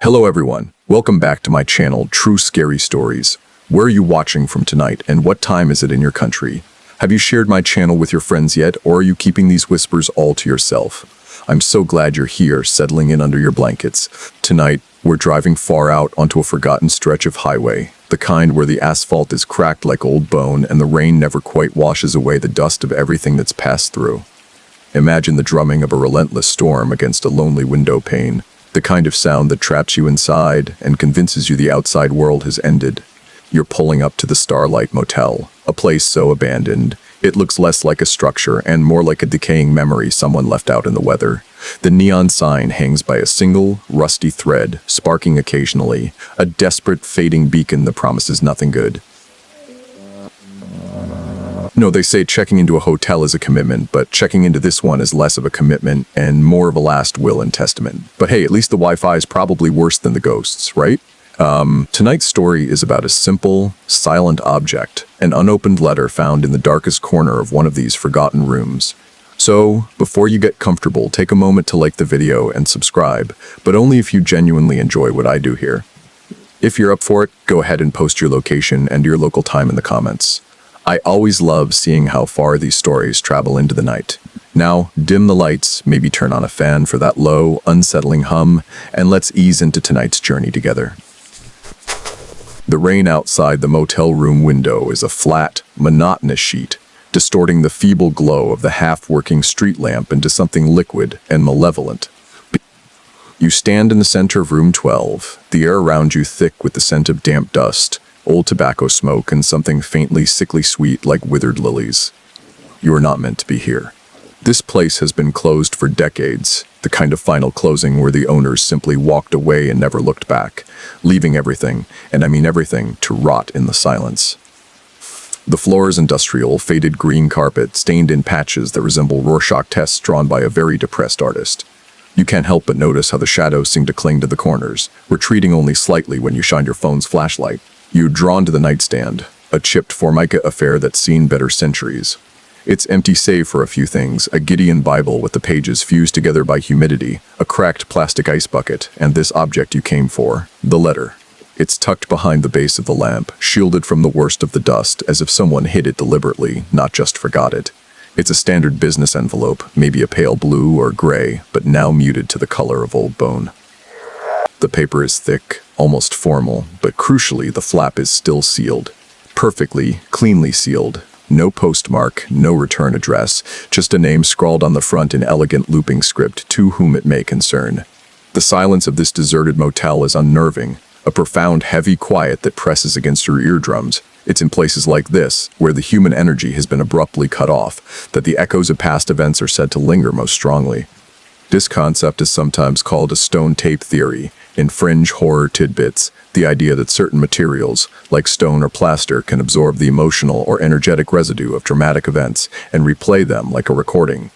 Hello everyone, welcome back to my channel True Scary Stories. Where are you watching from tonight and what time is it in your country? Have you shared my channel with your friends yet, or are you keeping these whispers all to yourself? I'm so glad you're here, settling in under your blankets. Tonight, we're driving far out onto a forgotten stretch of highway, the kind where the asphalt is cracked like old bone and the rain never quite washes away the dust of everything that's passed through. Imagine the drumming of a relentless storm against a lonely window pane. The kind of sound that traps you inside and convinces you the outside world has ended. You're pulling up to the Starlight Motel, a place so abandoned, it looks less like a structure and more like a decaying memory someone left out in the weather. The neon sign hangs by a single, rusty thread, sparking occasionally, a desperate, fading beacon that promises nothing good. No, they say checking into a hotel is a commitment, but checking into this one is less of a commitment and more of a last will and testament. But hey, at least the Wi-Fi is probably worse than the ghosts, right? Tonight's story is about a simple, silent object, an unopened letter found in the darkest corner of one of these forgotten rooms. So, before you get comfortable, take a moment to like the video and subscribe, but only if you genuinely enjoy what I do here. If you're up for it, go ahead and post your location and your local time in the comments. I always love seeing how far these stories travel into the night. Now, dim the lights, maybe turn on a fan for that low, unsettling hum, and let's ease into tonight's journey together. The rain outside the motel room window is a flat, monotonous sheet, distorting the feeble glow of the half-working street lamp into something liquid and malevolent. You stand in the center of room 12, the air around you thick with the scent of damp dust, old tobacco smoke, and something faintly sickly sweet like withered lilies. You are not meant to be here. This place has been closed for decades, the kind of final closing where the owners simply walked away and never looked back, leaving everything, and I mean everything, to rot in the silence. The floor is industrial, faded green carpet stained in patches that resemble Rorschach tests drawn by a very depressed artist. You can't help but notice how the shadows seem to cling to the corners, retreating only slightly when you shine your phone's flashlight. You're drawn to the nightstand, a chipped formica affair that's seen better centuries. It's empty save for a few things, a Gideon Bible with the pages fused together by humidity, a cracked plastic ice bucket, and this object you came for, the letter. It's tucked behind the base of the lamp, shielded from the worst of the dust, as if someone hid it deliberately, not just forgot it. It's a standard business envelope, maybe a pale blue or gray, but now muted to the color of old bone. The paper is thick, almost formal, but crucially the flap is still sealed. Perfectly, cleanly sealed. No postmark, no return address, just a name scrawled on the front in elegant looping script, to whom it may concern. The silence of this deserted motel is unnerving, a profound heavy quiet that presses against your eardrums. It's in places like this, where the human energy has been abruptly cut off, that the echoes of past events are said to linger most strongly. This concept is sometimes called a stone tape theory. In fringe horror tidbits, the idea that certain materials, like stone or plaster, can absorb the emotional or energetic residue of dramatic events and replay them like a recording.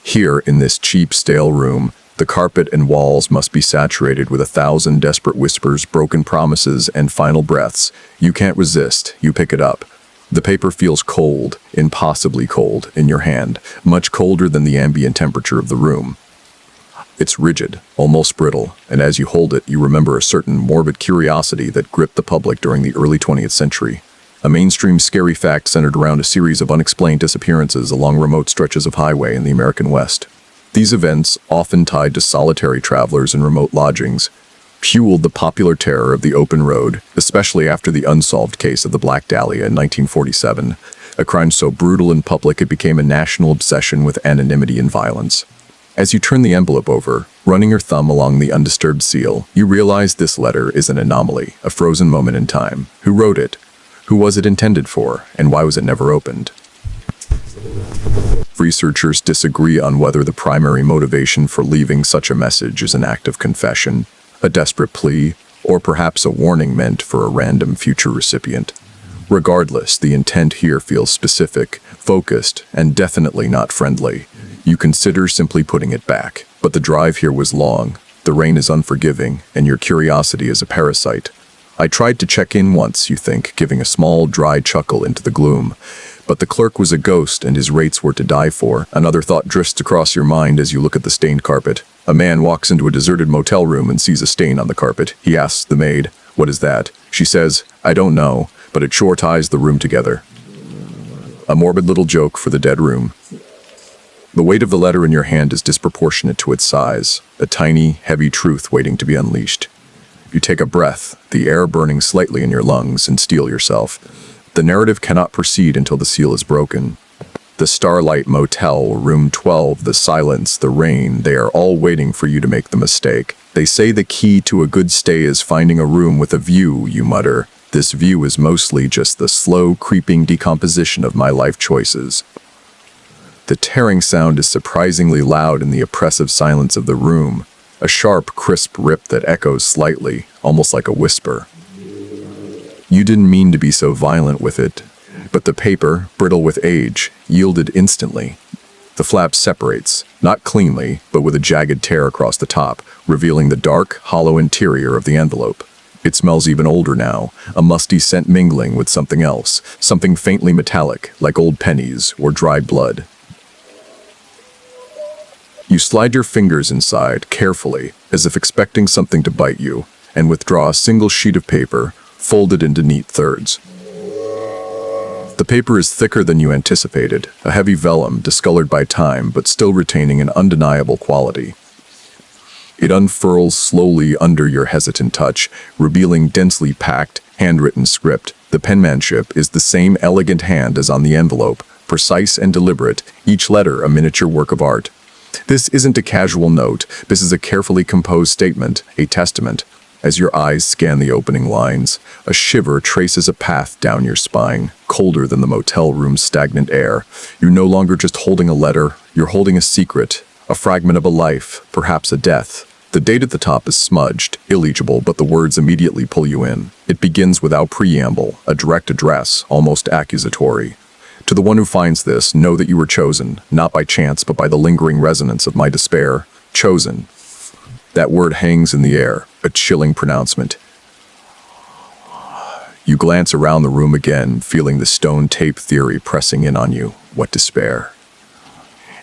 Here, in this cheap, stale room, the carpet and walls must be saturated with 1,000 desperate whispers, broken promises, and final breaths. You can't resist, you pick it up. The paper feels cold, impossibly cold, in your hand, much colder than the ambient temperature of the room. It's rigid, almost brittle, and as you hold it, you remember a certain morbid curiosity that gripped the public during the early 20th century. A mainstream scary fact centered around a series of unexplained disappearances along remote stretches of highway in the American West. These events, often tied to solitary travelers in remote lodgings, fueled the popular terror of the open road, especially after the unsolved case of the Black Dahlia in 1947, a crime so brutal and public it became a national obsession with anonymity and violence. As you turn the envelope over, running your thumb along the undisturbed seal, you realize this letter is an anomaly, a frozen moment in time. Who wrote it? Who was it intended for? And why was it never opened? Researchers disagree on whether the primary motivation for leaving such a message is an act of confession, a desperate plea, or perhaps a warning meant for a random future recipient. Regardless, the intent here feels specific, focused, and definitely not friendly. You consider simply putting it back, but the drive here was long, the rain is unforgiving, and your curiosity is a parasite. I tried to check in once, you think, giving a small, dry chuckle into the gloom. But the clerk was a ghost and his rates were to die for. Another thought drifts across your mind as you look at the stained carpet. A man walks into a deserted motel room and sees a stain on the carpet. He asks the maid, "What is that?" She says, "I don't know, but it sure ties the room together." A morbid little joke for the dead room. The weight of the letter in your hand is disproportionate to its size, a tiny, heavy truth waiting to be unleashed. You take a breath, the air burning slightly in your lungs, and steel yourself. The narrative cannot proceed until the seal is broken. The Starlight Motel, Room 12, the silence, the rain, they are all waiting for you to make the mistake. They say the key to a good stay is finding a room with a view, you mutter. This view is mostly just the slow, creeping decomposition of my life choices. The tearing sound is surprisingly loud in the oppressive silence of the room, a sharp, crisp rip that echoes slightly, almost like a whisper. You didn't mean to be so violent with it, but the paper, brittle with age, yielded instantly. The flap separates, not cleanly, but with a jagged tear across the top, revealing the dark, hollow interior of the envelope. It smells even older now, a musty scent mingling with something else, something faintly metallic, like old pennies or dried blood. You slide your fingers inside, carefully, as if expecting something to bite you, and withdraw a single sheet of paper, folded into neat thirds. The paper is thicker than you anticipated, a heavy vellum discolored by time but still retaining an undeniable quality. It unfurls slowly under your hesitant touch, revealing densely packed, handwritten script. The penmanship is the same elegant hand as on the envelope, precise and deliberate, each letter a miniature work of art. This isn't a casual note, this is a carefully composed statement, a testament. As your eyes scan the opening lines, a shiver traces a path down your spine, colder than the motel room's stagnant air. You're no longer just holding a letter, you're holding a secret, a fragment of a life, perhaps a death. The date at the top is smudged, illegible, but the words immediately pull you in. It begins without preamble, a direct address, almost accusatory. To the one who finds this, know that you were chosen, not by chance, but by the lingering resonance of my despair. Chosen. That word hangs in the air, a chilling pronouncement. You glance around the room again, feeling the stone tape theory pressing in on you. What despair?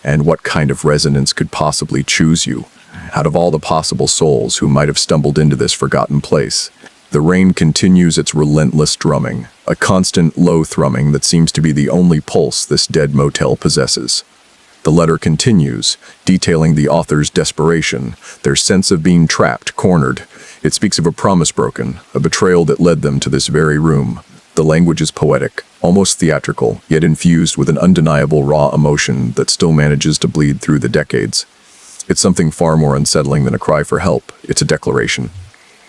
And what kind of resonance could possibly choose you? Out of all the possible souls who might have stumbled into this forgotten place, the rain continues its relentless drumming, a constant low thrumming that seems to be the only pulse this dead motel possesses. The letter continues, detailing the author's desperation, their sense of being trapped, cornered. It speaks of a promise broken, a betrayal that led them to this very room. The language is poetic, almost theatrical, yet infused with an undeniable raw emotion that still manages to bleed through the decades. It's something far more unsettling than a cry for help. It's a declaration.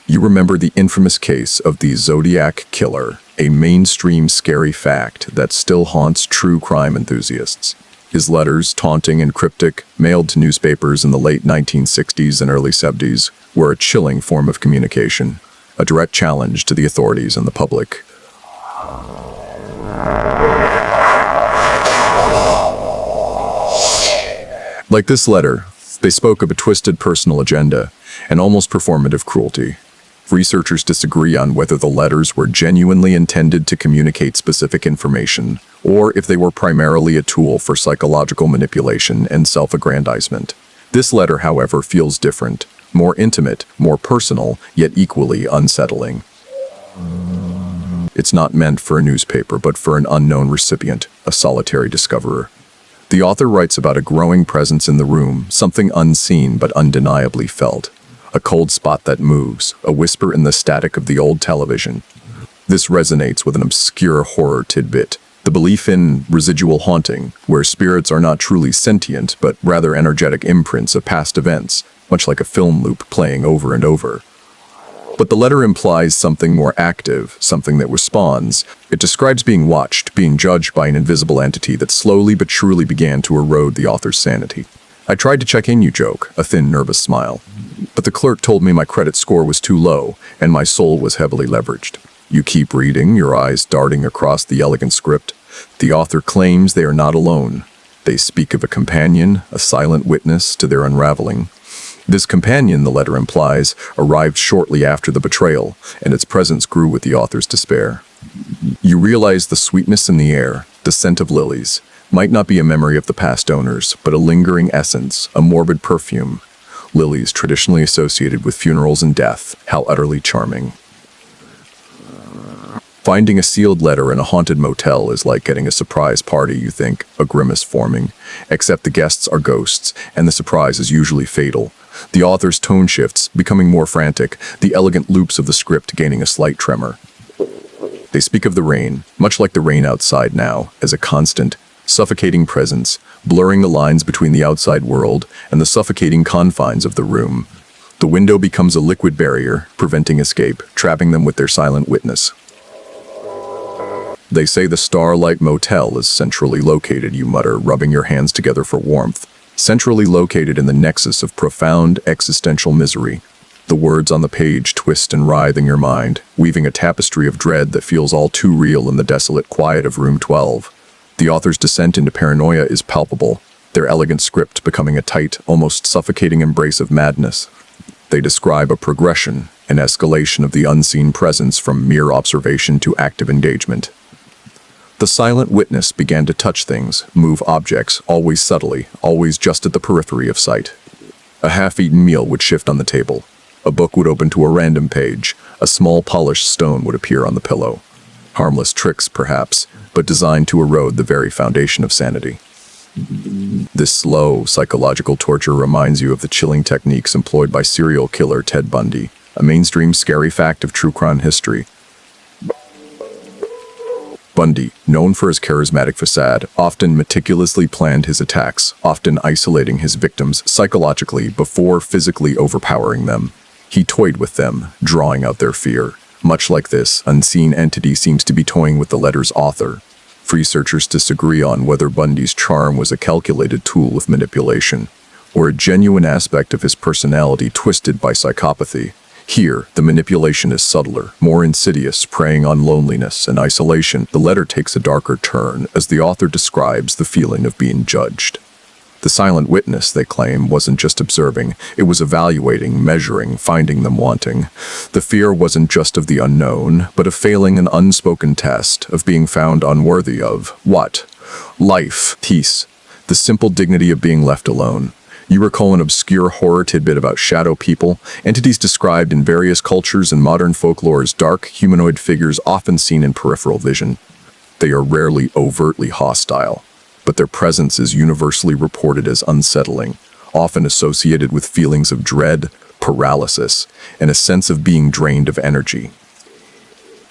You remember the infamous case of the Zodiac Killer, a mainstream scary fact that still haunts true crime enthusiasts. His letters, taunting and cryptic, mailed to newspapers in the late 1960s and early 70s, were a chilling form of communication, a direct challenge to the authorities and the public. Like this letter, they spoke of a twisted personal agenda, an almost performative cruelty. Researchers disagree on whether the letters were genuinely intended to communicate specific information, or if they were primarily a tool for psychological manipulation and self-aggrandizement. This letter, however, feels different, more intimate, more personal, yet equally unsettling. It's not meant for a newspaper, but for an unknown recipient, a solitary discoverer. The author writes about a growing presence in the room, something unseen but undeniably felt. A cold spot that moves, a whisper in the static of the old television. This resonates with an obscure horror tidbit, the belief in residual haunting, where spirits are not truly sentient, but rather energetic imprints of past events, much like a film loop playing over and over. But the letter implies something more active, something that responds. It describes being watched, being judged by an invisible entity that slowly but surely began to erode the author's sanity. I tried to check in, you joke, a thin, nervous smile. But the clerk told me my credit score was too low, and my soul was heavily leveraged. You keep reading, your eyes darting across the elegant script. The author claims they are not alone. They speak of a companion, a silent witness to their unraveling. This companion, the letter implies, arrived shortly after the betrayal, and its presence grew with the author's despair. You realize the sweetness in the air, the scent of lilies, might not be a memory of the past owners, but a lingering essence, a morbid perfume. Lilies traditionally associated with funerals and death, how utterly charming. Finding a sealed letter in a haunted motel is like getting a surprise party, you think, a grimace forming. Except the guests are ghosts, and the surprise is usually fatal. The author's tone shifts, becoming more frantic, the elegant loops of the script gaining a slight tremor. They speak of the rain, much like the rain outside now, as a constant, suffocating presence, blurring the lines between the outside world and the suffocating confines of the room. The window becomes a liquid barrier, preventing escape, trapping them with their silent witness. They say the Starlight Motel is centrally located, you mutter, rubbing your hands together for warmth. Centrally located in the nexus of profound existential misery. The words on the page twist and writhe in your mind, weaving a tapestry of dread that feels all too real in the desolate quiet of room 12. The author's descent into paranoia is palpable, their elegant script becoming a tight, almost suffocating embrace of madness. They describe a progression, an escalation of the unseen presence from mere observation to active engagement. The silent witness began to touch things, move objects, always subtly, always just at the periphery of sight. A half-eaten meal would shift on the table. A book would open to a random page. A small polished stone would appear on the pillow. Harmless tricks, perhaps, but designed to erode the very foundation of sanity. This slow, psychological torture reminds you of the chilling techniques employed by serial killer Ted Bundy, a mainstream scary fact of true crime history. Bundy, known for his charismatic facade, often meticulously planned his attacks, often isolating his victims psychologically before physically overpowering them. He toyed with them, drawing out their fear. Much like this, unseen entity seems to be toying with the letter's author. Researchers disagree on whether Bundy's charm was a calculated tool of manipulation, or a genuine aspect of his personality twisted by psychopathy. Here, the manipulation is subtler, more insidious, preying on loneliness and isolation. The letter takes a darker turn as the author describes the feeling of being judged. The silent witness, they claim, wasn't just observing, it was evaluating, measuring, finding them wanting. The fear wasn't just of the unknown, but of failing an unspoken test, of being found unworthy of what? Life, peace, the simple dignity of being left alone. You recall an obscure horror tidbit about shadow people, entities described in various cultures and modern folklore as dark, humanoid figures often seen in peripheral vision. They are rarely overtly hostile, but their presence is universally reported as unsettling, often associated with feelings of dread, paralysis, and a sense of being drained of energy.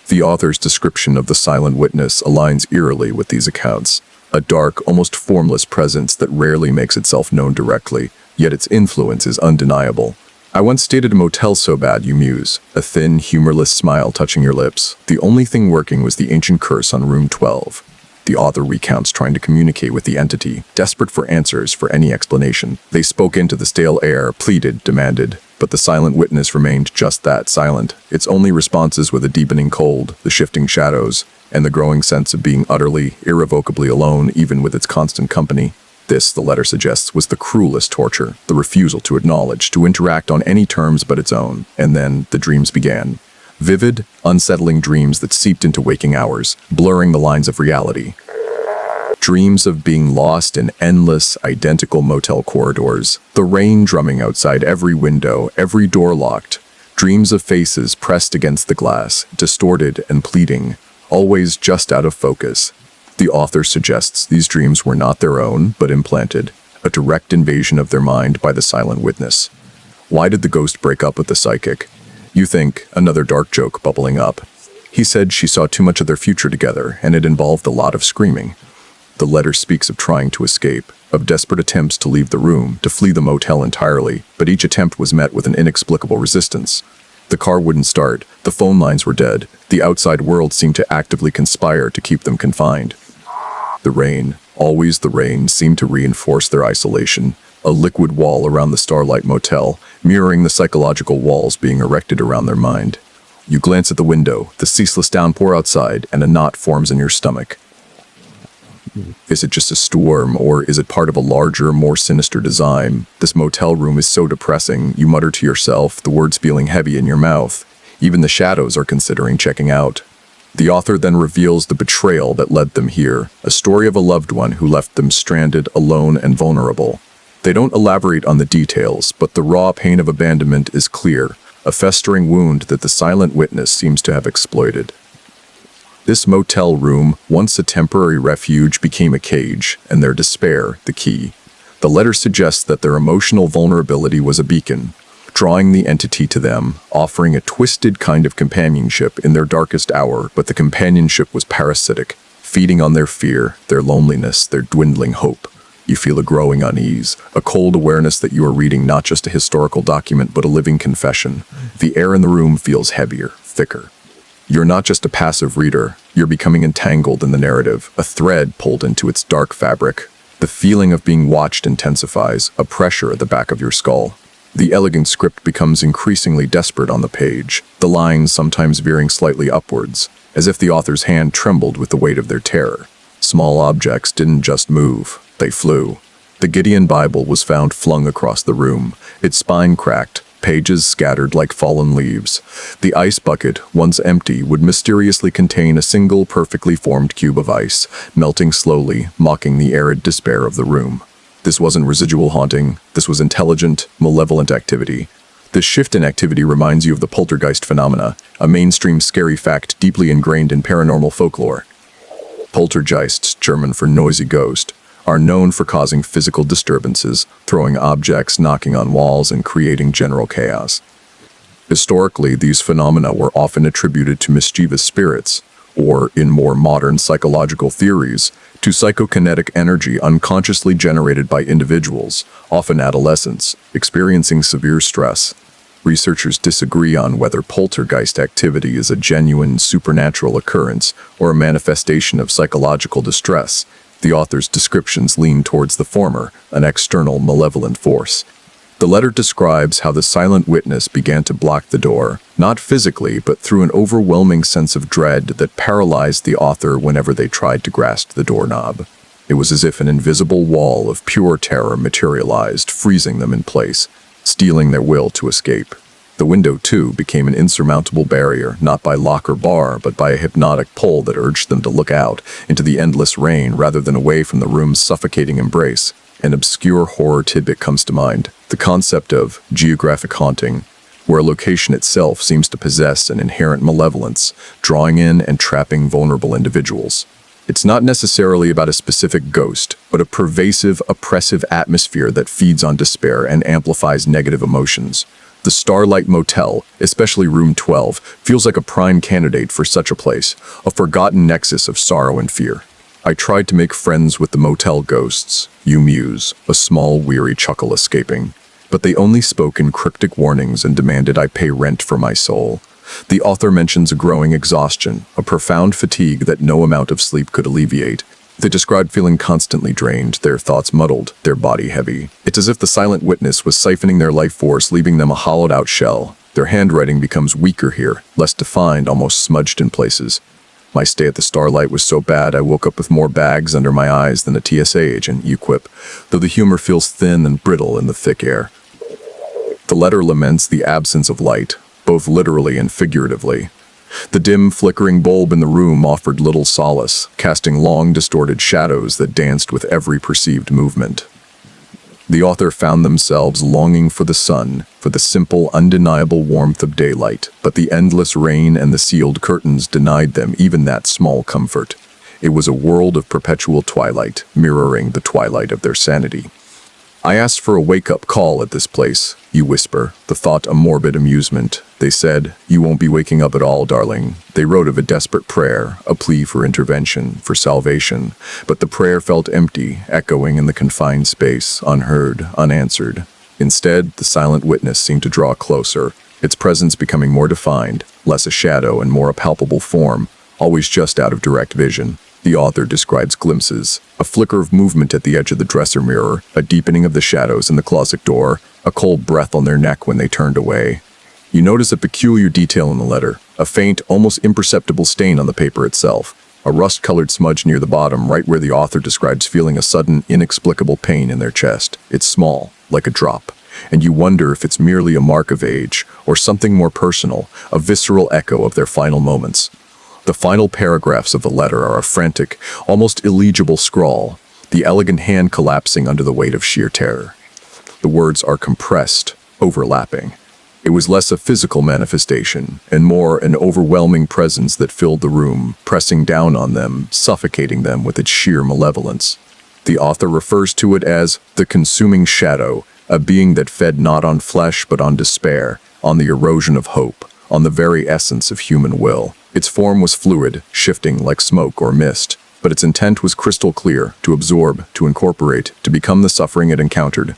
The author's description of the silent witness aligns eerily with these accounts. A dark, almost formless presence that rarely makes itself known directly, yet its influence is undeniable. I once stayed at a motel so bad, you muse, a thin, humorless smile touching your lips. The only thing working was the ancient curse on room 12. The author recounts trying to communicate with the entity, desperate for answers, for any explanation. They spoke into the stale air, pleaded, demanded, but the silent witness remained just that, silent. Its only responses were the deepening cold, the shifting shadows, and the growing sense of being utterly, irrevocably alone, even with its constant company. This, the letter suggests, was the cruelest torture, the refusal to acknowledge, to interact on any terms but its own. And then the dreams began. Vivid, unsettling dreams that seeped into waking hours, blurring the lines of reality. Dreams of being lost in endless, identical motel corridors, the rain drumming outside every window, every door locked. Dreams of faces pressed against the glass, distorted and pleading, always just out of focus. The author suggests these dreams were not their own, but implanted, a direct invasion of their mind by the silent witness. Why did the ghost break up with the psychic? You think, another dark joke bubbling up. He said she saw too much of their future together, and it involved a lot of screaming. The letter speaks of trying to escape, of desperate attempts to leave the room, to flee the motel entirely, but each attempt was met with an inexplicable resistance. The car wouldn't start, the phone lines were dead, the outside world seemed to actively conspire to keep them confined. The rain, always the rain, seemed to reinforce their isolation, a liquid wall around the Starlight Motel, mirroring the psychological walls being erected around their mind. You glance at the window, the ceaseless downpour outside, and a knot forms in your stomach. Is it just a storm, or is it part of a larger, more sinister design? This motel room is so depressing, you mutter to yourself, the words feeling heavy in your mouth. Even the shadows are considering checking out. The author then reveals the betrayal that led them here, a story of a loved one who left them stranded, alone, and vulnerable. They don't elaborate on the details, but the raw pain of abandonment is clear, a festering wound that the silent witness seems to have exploited. This motel room, once a temporary refuge, became a cage, and their despair, the key. The letter suggests that their emotional vulnerability was a beacon, drawing the entity to them, offering a twisted kind of companionship in their darkest hour, but the companionship was parasitic, feeding on their fear, their loneliness, their dwindling hope. You feel a growing unease, a cold awareness that you are reading not just a historical document but a living confession. The air in the room feels heavier, thicker. You're not just a passive reader, you're becoming entangled in the narrative, a thread pulled into its dark fabric. The feeling of being watched intensifies, a pressure at the back of your skull. The elegant script becomes increasingly desperate on the page, the lines sometimes veering slightly upwards, as if the author's hand trembled with the weight of their terror. Small objects didn't just move, they flew. The Gideon Bible was found flung across the room, its spine cracked, pages scattered like fallen leaves. The ice bucket, once empty, would mysteriously contain a single perfectly formed cube of ice, melting slowly, mocking the arid despair of the room. This wasn't residual haunting, this was intelligent, malevolent activity. This shift in activity reminds you of the poltergeist phenomena, a mainstream scary fact deeply ingrained in paranormal folklore. Poltergeists, German for noisy ghost, are known for causing physical disturbances, throwing objects, knocking on walls, and creating general chaos. Historically, these phenomena were often attributed to mischievous spirits, or, in more modern psychological theories, to psychokinetic energy unconsciously generated by individuals, often adolescents, experiencing severe stress. Researchers disagree on whether poltergeist activity is a genuine supernatural occurrence or a manifestation of psychological distress. The author's descriptions lean towards the former, an external malevolent force. The letter describes how the silent witness began to block the door, not physically, but through an overwhelming sense of dread that paralyzed the author whenever they tried to grasp the doorknob. It was as if an invisible wall of pure terror materialized, freezing them in place, stealing their will to escape. The window, too, became an insurmountable barrier, not by lock or bar, but by a hypnotic pull that urged them to look out into the endless rain rather than away from the room's suffocating embrace. An obscure horror tidbit comes to mind, the concept of geographic haunting, where a location itself seems to possess an inherent malevolence, drawing in and trapping vulnerable individuals. It's not necessarily about a specific ghost, but a pervasive, oppressive atmosphere that feeds on despair and amplifies negative emotions. The Starlight Motel, especially Room 12, feels like a prime candidate for such a place, a forgotten nexus of sorrow and fear. I tried to make friends with the motel ghosts, you muse, a small, weary chuckle escaping. But they only spoke in cryptic warnings and demanded I pay rent for my soul. The author mentions a growing exhaustion, a profound fatigue that no amount of sleep could alleviate. They described feeling constantly drained, their thoughts muddled, their body heavy. It's as if the silent witness was siphoning their life force, leaving them a hollowed-out shell. Their handwriting becomes weaker here, less defined, almost smudged in places. My stay at the Starlight was so bad I woke up with more bags under my eyes than a TSA agent, you quip, though the humor feels thin and brittle in the thick air. The letter laments the absence of light, both literally and figuratively. The dim, flickering bulb in the room offered little solace, casting long, distorted shadows that danced with every perceived movement. The author found themselves longing for the sun, for the simple, undeniable warmth of daylight, but the endless rain and the sealed curtains denied them even that small comfort. It was a world of perpetual twilight, mirroring the twilight of their sanity. I asked for a wake-up call at this place, you whisper, the thought a morbid amusement. They said, you won't be waking up at all, darling. They wrote of a desperate prayer, a plea for intervention, for salvation. But the prayer felt empty, echoing in the confined space, unheard, unanswered. Instead, the silent witness seemed to draw closer, its presence becoming more defined, less a shadow and more a palpable form, always just out of direct vision. The author describes glimpses, a flicker of movement at the edge of the dresser mirror, a deepening of the shadows in the closet door, a cold breath on their neck when they turned away. You notice a peculiar detail in the letter, a faint, almost imperceptible stain on the paper itself. A rust-colored smudge near the bottom, right where the author describes feeling a sudden, inexplicable pain in their chest. It's small, like a drop, and you wonder if it's merely a mark of age or something more personal, a visceral echo of their final moments. The final paragraphs of the letter are a frantic, almost illegible scrawl, the elegant hand collapsing under the weight of sheer terror. The words are compressed, overlapping. It was less a physical manifestation and more an overwhelming presence that filled the room, pressing down on them, suffocating them with its sheer malevolence. The author refers to it as the consuming shadow, a being that fed not on flesh but on despair, on the erosion of hope, on the very essence of human will. Its form was fluid, shifting like smoke or mist, but its intent was crystal clear, to absorb, to incorporate, to become the suffering it encountered.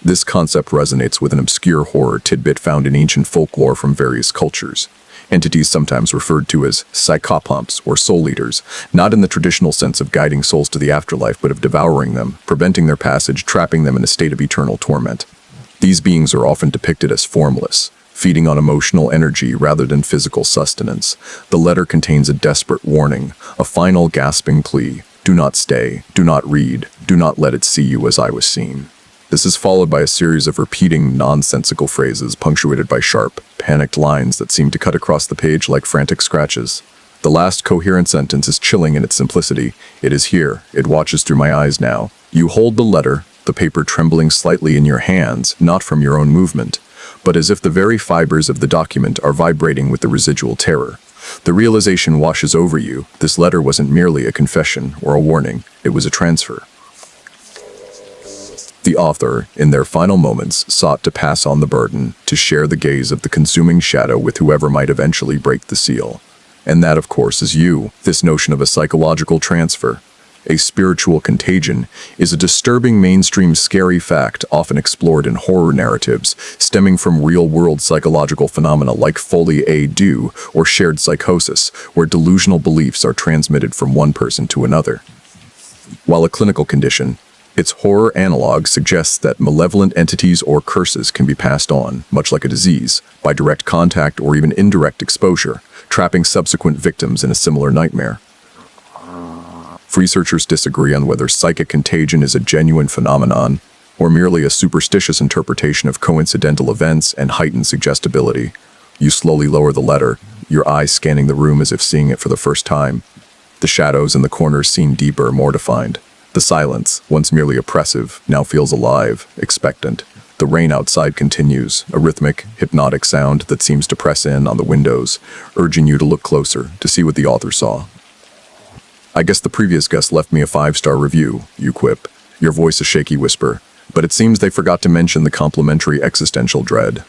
This concept resonates with an obscure horror tidbit found in ancient folklore from various cultures. Entities sometimes referred to as psychopomps or soul eaters, not in the traditional sense of guiding souls to the afterlife, but of devouring them, preventing their passage, trapping them in a state of eternal torment. These beings are often depicted as formless, feeding on emotional energy rather than physical sustenance. The letter contains a desperate warning, a final gasping plea: do not stay, do not read, do not let it see you as I was seen. This is followed by a series of repeating, nonsensical phrases punctuated by sharp, panicked lines that seem to cut across the page like frantic scratches. The last coherent sentence is chilling in its simplicity. It is here. It watches through my eyes now. You hold the letter, the paper trembling slightly in your hands, not from your own movement, but as if the very fibers of the document are vibrating with the residual terror. The realization washes over you. This letter wasn't merely a confession or a warning. It was a transfer. The author, in their final moments, sought to pass on the burden, to share the gaze of the consuming shadow with whoever might eventually break the seal. And that, of course, is you. This notion of a psychological transfer, a spiritual contagion, is a disturbing mainstream scary fact often explored in horror narratives, stemming from real-world psychological phenomena like folie à deux or shared psychosis, where delusional beliefs are transmitted from one person to another. While a clinical condition, its horror analog suggests that malevolent entities or curses can be passed on, much like a disease, by direct contact or even indirect exposure, trapping subsequent victims in a similar nightmare. Researchers disagree on whether psychic contagion is a genuine phenomenon or merely a superstitious interpretation of coincidental events and heightened suggestibility. You slowly lower the letter, your eyes scanning the room as if seeing it for the first time. The shadows in the corners seem deeper, more defined. The silence, once merely oppressive, now feels alive, expectant. The rain outside continues, a rhythmic, hypnotic sound that seems to press in on the windows, urging you to look closer, to see what the author saw. I guess the previous guest left me a 5-star review, you quip, your voice a shaky whisper, but it seems they forgot to mention the complimentary existential dread.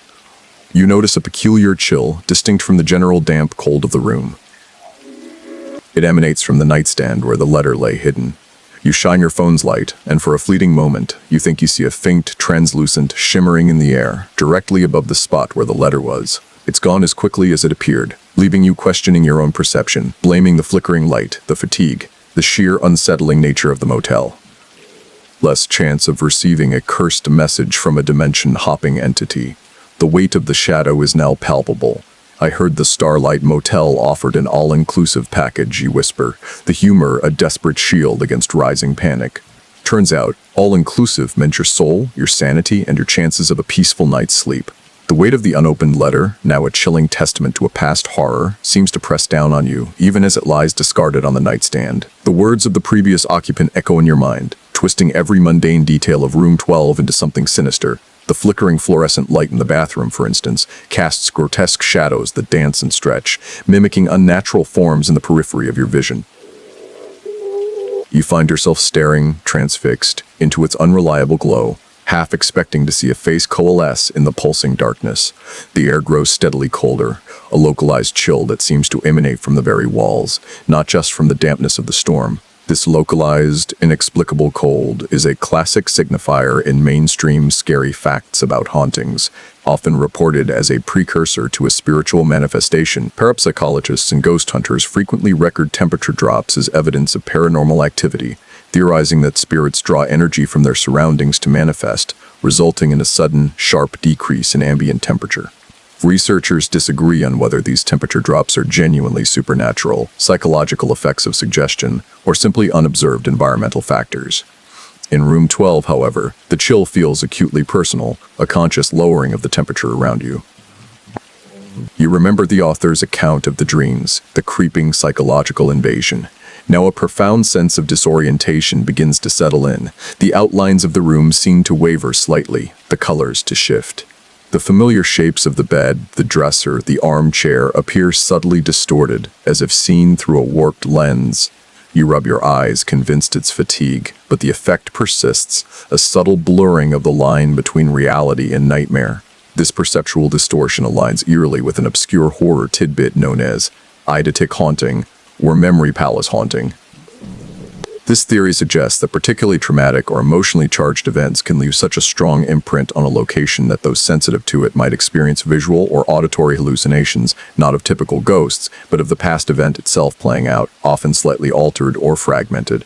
You notice a peculiar chill, distinct from the general damp cold of the room. It emanates from the nightstand where the letter lay hidden. You shine your phone's light, and for a fleeting moment, you think you see a faint, translucent, shimmering in the air, directly above the spot where the letter was. It's gone as quickly as it appeared, leaving you questioning your own perception, blaming the flickering light, the fatigue, the sheer unsettling nature of the motel. Less chance of receiving a cursed message from a dimension-hopping entity. The weight of the shadow is now palpable. I heard the Starlight Motel offered an all-inclusive package, you whisper, the humor a desperate shield against rising panic. Turns out, all-inclusive meant your soul, your sanity, and your chances of a peaceful night's sleep. The weight of the unopened letter, now a chilling testament to a past horror, seems to press down on you, even as it lies discarded on the nightstand. The words of the previous occupant echo in your mind, twisting every mundane detail of room 12 into something sinister. The flickering fluorescent light in the bathroom, for instance, casts grotesque shadows that dance and stretch, mimicking unnatural forms in the periphery of your vision. You find yourself staring, transfixed, into its unreliable glow, half expecting to see a face coalesce in the pulsing darkness. The air grows steadily colder, a localized chill that seems to emanate from the very walls, not just from the dampness of the storm. This localized, inexplicable cold is a classic signifier in mainstream scary facts about hauntings, often reported as a precursor to a spiritual manifestation. Parapsychologists and ghost hunters frequently record temperature drops as evidence of paranormal activity, theorizing that spirits draw energy from their surroundings to manifest, resulting in a sudden, sharp decrease in ambient temperature. Researchers disagree on whether these temperature drops are genuinely supernatural, psychological effects of suggestion, or simply unobserved environmental factors. In room 12, however, the chill feels acutely personal, a conscious lowering of the temperature around you. You remember the author's account of the dreams, the creeping psychological invasion. Now a profound sense of disorientation begins to settle in. The outlines of the room seem to waver slightly, the colors to shift. The familiar shapes of the bed, the dresser, the armchair appear subtly distorted, as if seen through a warped lens. You rub your eyes, convinced it's fatigue, but the effect persists, a subtle blurring of the line between reality and nightmare. This perceptual distortion aligns eerily with an obscure horror tidbit known as eidetic haunting, or memory palace haunting. This theory suggests that particularly traumatic or emotionally charged events can leave such a strong imprint on a location that those sensitive to it might experience visual or auditory hallucinations, not of typical ghosts, but of the past event itself playing out, often slightly altered or fragmented.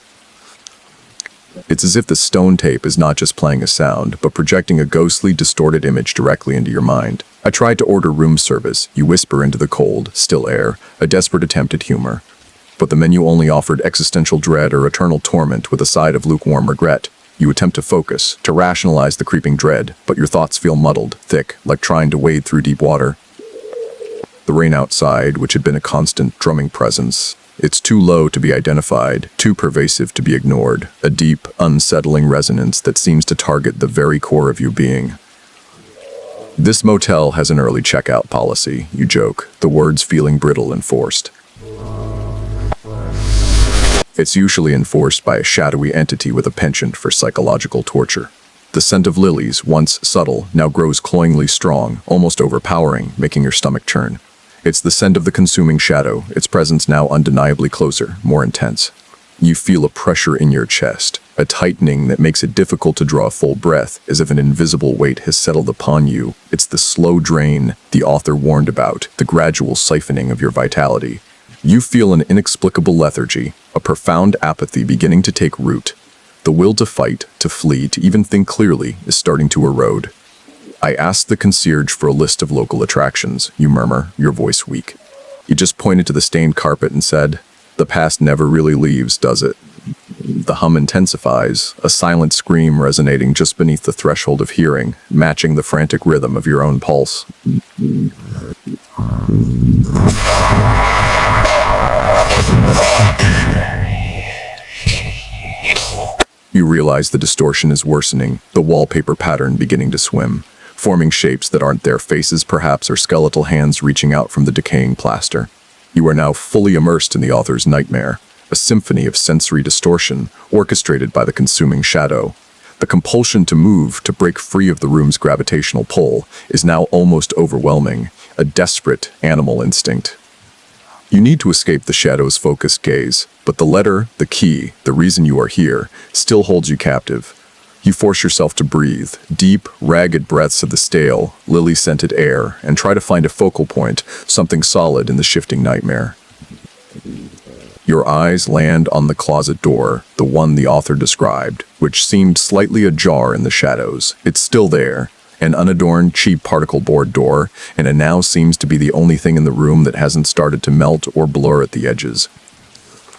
It's as if the stone tape is not just playing a sound, but projecting a ghostly, distorted image directly into your mind. I tried to order room service, you whisper into the cold, still air, a desperate attempt at humor. But the menu only offered existential dread or eternal torment with a side of lukewarm regret. You attempt to focus, to rationalize the creeping dread, but your thoughts feel muddled, thick, like trying to wade through deep water. The rain outside, which had been a constant drumming presence, it's too low to be identified, too pervasive to be ignored, a deep, unsettling resonance that seems to target the very core of your being. This motel has an early checkout policy, you joke, the words feeling brittle and forced. It's usually enforced by a shadowy entity with a penchant for psychological torture. The scent of lilies, once subtle, now grows cloyingly strong, almost overpowering, making your stomach churn. It's the scent of the consuming shadow, its presence now undeniably closer, more intense. You feel a pressure in your chest, a tightening that makes it difficult to draw a full breath, as if an invisible weight has settled upon you. It's the slow drain the author warned about, the gradual siphoning of your vitality. You feel an inexplicable lethargy, a profound apathy beginning to take root. The will to fight, to flee, to even think clearly is starting to erode. I asked the concierge for a list of local attractions, you murmur, your voice weak. He just pointed to the stained carpet and said, "The past never really leaves, does it?" The hum intensifies, a silent scream resonating just beneath the threshold of hearing, matching the frantic rhythm of your own pulse. You realize the distortion is worsening, the wallpaper pattern beginning to swim, forming shapes that aren't there, faces perhaps, or skeletal hands reaching out from the decaying plaster. You are now fully immersed in the author's nightmare, a symphony of sensory distortion, orchestrated by the consuming shadow. The compulsion to move, to break free of the room's gravitational pull, is now almost overwhelming, a desperate animal instinct. You need to escape the shadow's focused gaze, but the letter, the key, the reason you are here, still holds you captive. You force yourself to breathe, deep, ragged breaths of the stale, lily-scented air, and try to find a focal point, something solid in the shifting nightmare. Your eyes land on the closet door, the one the author described, which seemed slightly ajar in the shadows. It's still there, an unadorned, cheap particle board door, and it now seems to be the only thing in the room that hasn't started to melt or blur at the edges.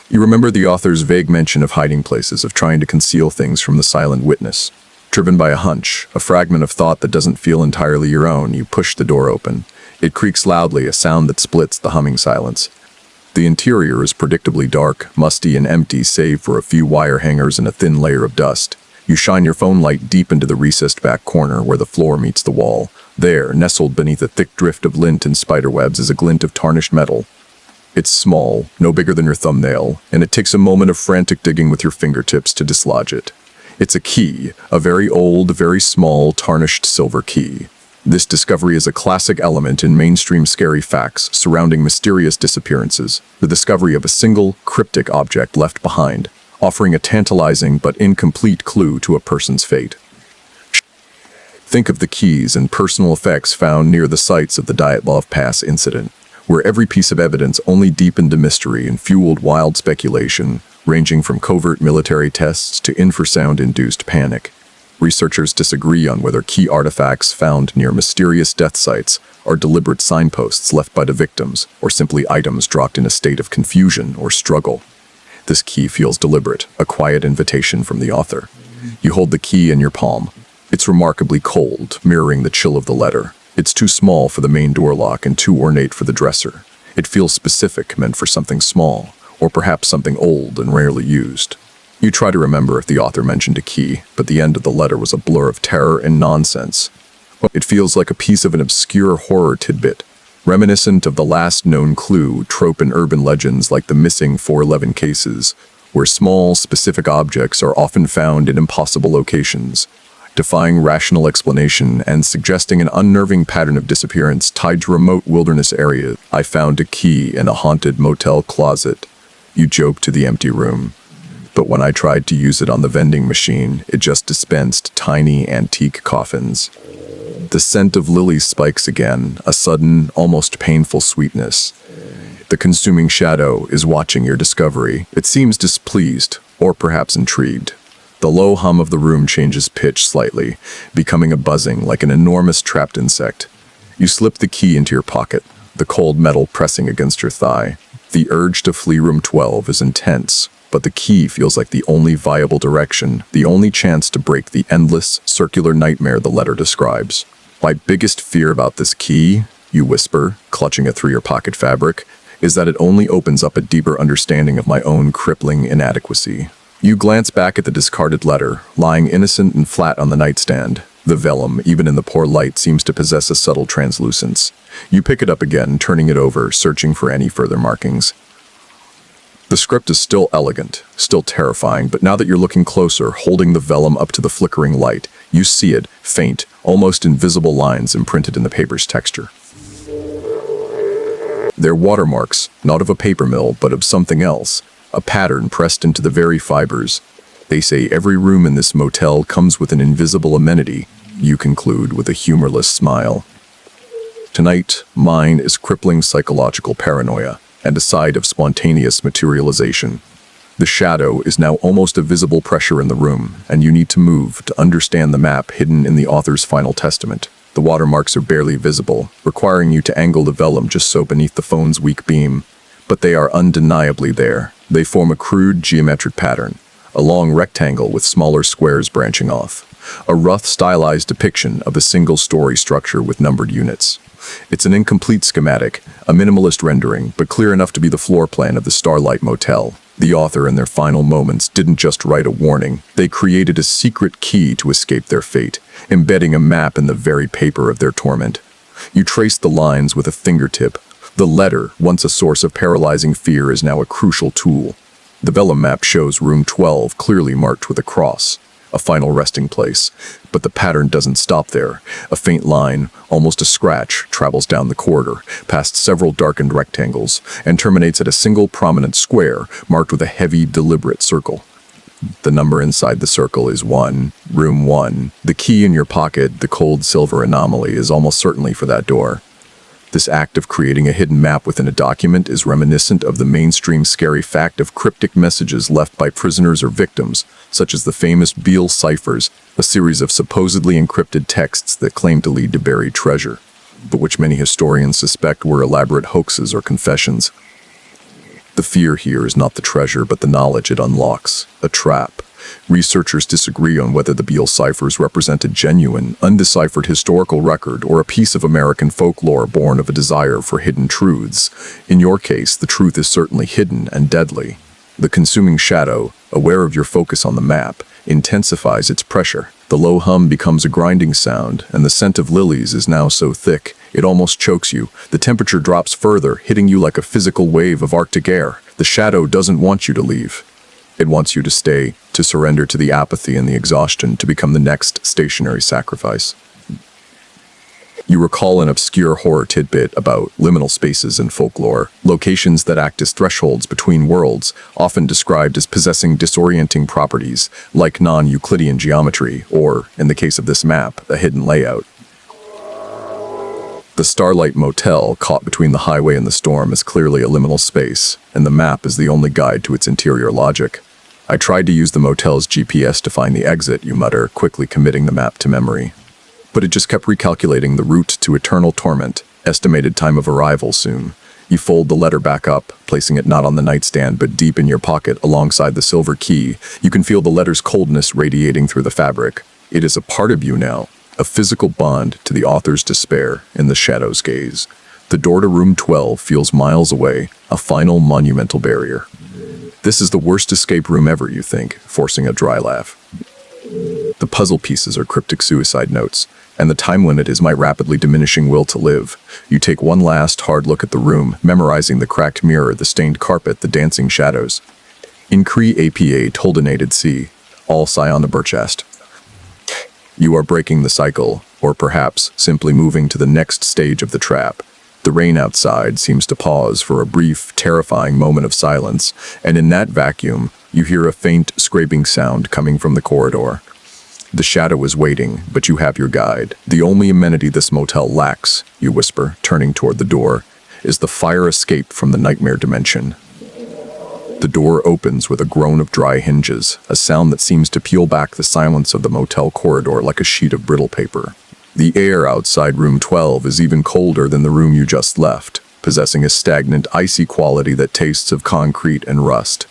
You remember the author's vague mention of hiding places, of trying to conceal things from the silent witness. Driven by a hunch, a fragment of thought that doesn't feel entirely your own, you push the door open. It creaks loudly, a sound that splits the humming silence. The interior is predictably dark, musty and empty save for a few wire hangers and a thin layer of dust. You shine your phone light deep into the recessed back corner where the floor meets the wall. There, nestled beneath a thick drift of lint and spiderwebs, is a glint of tarnished metal. It's small, no bigger than your thumbnail, and it takes a moment of frantic digging with your fingertips to dislodge it. It's a key, a very old, very small, tarnished silver key. This discovery is a classic element in mainstream scary facts surrounding mysterious disappearances, the discovery of a single, cryptic object left behind, offering a tantalizing but incomplete clue to a person's fate. Think of the keys and personal effects found near the sites of the Dyatlov Pass incident, where every piece of evidence only deepened the mystery and fueled wild speculation, ranging from covert military tests to infrasound-induced panic. Researchers disagree on whether key artifacts found near mysterious death sites are deliberate signposts left by the victims or simply items dropped in a state of confusion or struggle. This key feels deliberate, a quiet invitation from the author. You hold the key in your palm. It's remarkably cold, mirroring the chill of the letter. It's too small for the main door lock and too ornate for the dresser. It feels specific, meant for something small, or perhaps something old and rarely used. You try to remember if the author mentioned a key, but the end of the letter was a blur of terror and nonsense. It feels like a piece of an obscure horror tidbit, reminiscent of the last known clue trope in urban legends like the missing 411 cases, where small, specific objects are often found in impossible locations, defying rational explanation and suggesting an unnerving pattern of disappearance tied to remote wilderness areas. I found a key in a haunted motel closet. You joke to the empty room. But when I tried to use it on the vending machine, it just dispensed tiny antique coffins. The scent of lilies spikes again, a sudden, almost painful sweetness. The consuming shadow is watching your discovery. It seems displeased, or perhaps intrigued. The low hum of the room changes pitch slightly, becoming a buzzing like an enormous trapped insect. You slip the key into your pocket, the cold metal pressing against your thigh. The urge to flee room 12 is intense, but the key feels like the only viable direction, the only chance to break the endless, circular nightmare the letter describes. My biggest fear about this key, you whisper, clutching it through your pocket fabric, is that it only opens up a deeper understanding of my own crippling inadequacy. You glance back at the discarded letter, lying innocent and flat on the nightstand. The vellum, even in the poor light, seems to possess a subtle translucence. You pick it up again, turning it over, searching for any further markings. The script is still elegant, still terrifying, but now that you're looking closer, holding the vellum up to the flickering light, you see it, faint, almost invisible lines imprinted in the paper's texture. They're watermarks, not of a paper mill, but of something else, a pattern pressed into the very fibers. They say every room in this motel comes with an invisible amenity, you conclude with a humorless smile. Tonight, mine is crippling psychological paranoia and a side of spontaneous materialization. The shadow is now almost a visible pressure in the room, and you need to move to understand the map hidden in the author's final testament. The watermarks are barely visible, requiring you to angle the vellum just so beneath the phone's weak beam. But they are undeniably there. They form a crude geometric pattern, a long rectangle with smaller squares branching off, a rough stylized depiction of a single-story structure with numbered units. It's an incomplete schematic, a minimalist rendering, but clear enough to be the floor plan of the Starlight Motel. The author, in their final moments, didn't just write a warning. They created a secret key to escape their fate, embedding a map in the very paper of their torment. You trace the lines with a fingertip. The letter, once a source of paralyzing fear, is now a crucial tool. The vellum map shows room 12 clearly marked with a cross, a final resting place. But the pattern doesn't stop there. A faint line, almost a scratch, travels down the corridor, past several darkened rectangles, and terminates at a single prominent square marked with a heavy, deliberate circle. The number inside the circle is 1, room 1. The key in your pocket, the cold silver anomaly, is almost certainly for that door. This act of creating a hidden map within a document is reminiscent of the mainstream scary fact of cryptic messages left by prisoners or victims, such as the famous Beale ciphers, a series of supposedly encrypted texts that claim to lead to buried treasure, but which many historians suspect were elaborate hoaxes or confessions. The fear here is not the treasure, but the knowledge it unlocks, a trap. Researchers disagree on whether the Beale ciphers represent a genuine, undeciphered historical record or a piece of American folklore born of a desire for hidden truths. In your case, the truth is certainly hidden and deadly. The consuming shadow, aware of your focus on the map, intensifies its pressure. The low hum becomes a grinding sound, and the scent of lilies is now so thick, it almost chokes you. The temperature drops further, hitting you like a physical wave of Arctic air. The shadow doesn't want you to leave. It wants you to stay, to surrender to the apathy and the exhaustion, to become the next stationary sacrifice. You recall an obscure horror tidbit about liminal spaces in folklore, locations that act as thresholds between worlds, often described as possessing disorienting properties, like non-Euclidean geometry, or, in the case of this map, a hidden layout. The Starlight Motel, caught between the highway and the storm, is clearly a liminal space, and the map is the only guide to its interior logic. I tried to use the motel's GPS to find the exit, you mutter, quickly committing the map to memory. But it just kept recalculating the route to eternal torment, estimated time of arrival soon. You fold the letter back up, placing it not on the nightstand but deep in your pocket alongside the silver key. You can feel the letter's coldness radiating through the fabric. It is a part of you now, a physical bond to the author's despair in the shadow's gaze. The door to room 12 feels miles away, a final monumental barrier. This is the worst escape room ever, you think, forcing a dry laugh. The puzzle pieces are cryptic suicide notes, and the time limit is my rapidly diminishing will to live. You take one last hard look at the room, memorizing the cracked mirror, the stained carpet, the dancing shadows. In Cree APA Toldenated C, all Scion Burchast. You are breaking the cycle, or perhaps simply moving to the next stage of the trap. The rain outside seems to pause for a brief, terrifying moment of silence, and in that vacuum, you hear a faint, scraping sound coming from the corridor. The shadow is waiting, but you have your guide. The only amenity this motel lacks, you whisper, turning toward the door, is the fire escape from the nightmare dimension. The door opens with a groan of dry hinges, a sound that seems to peel back the silence of the motel corridor like a sheet of brittle paper. The air outside room 12 is even colder than the room you just left, possessing a stagnant, icy quality that tastes of concrete and rust.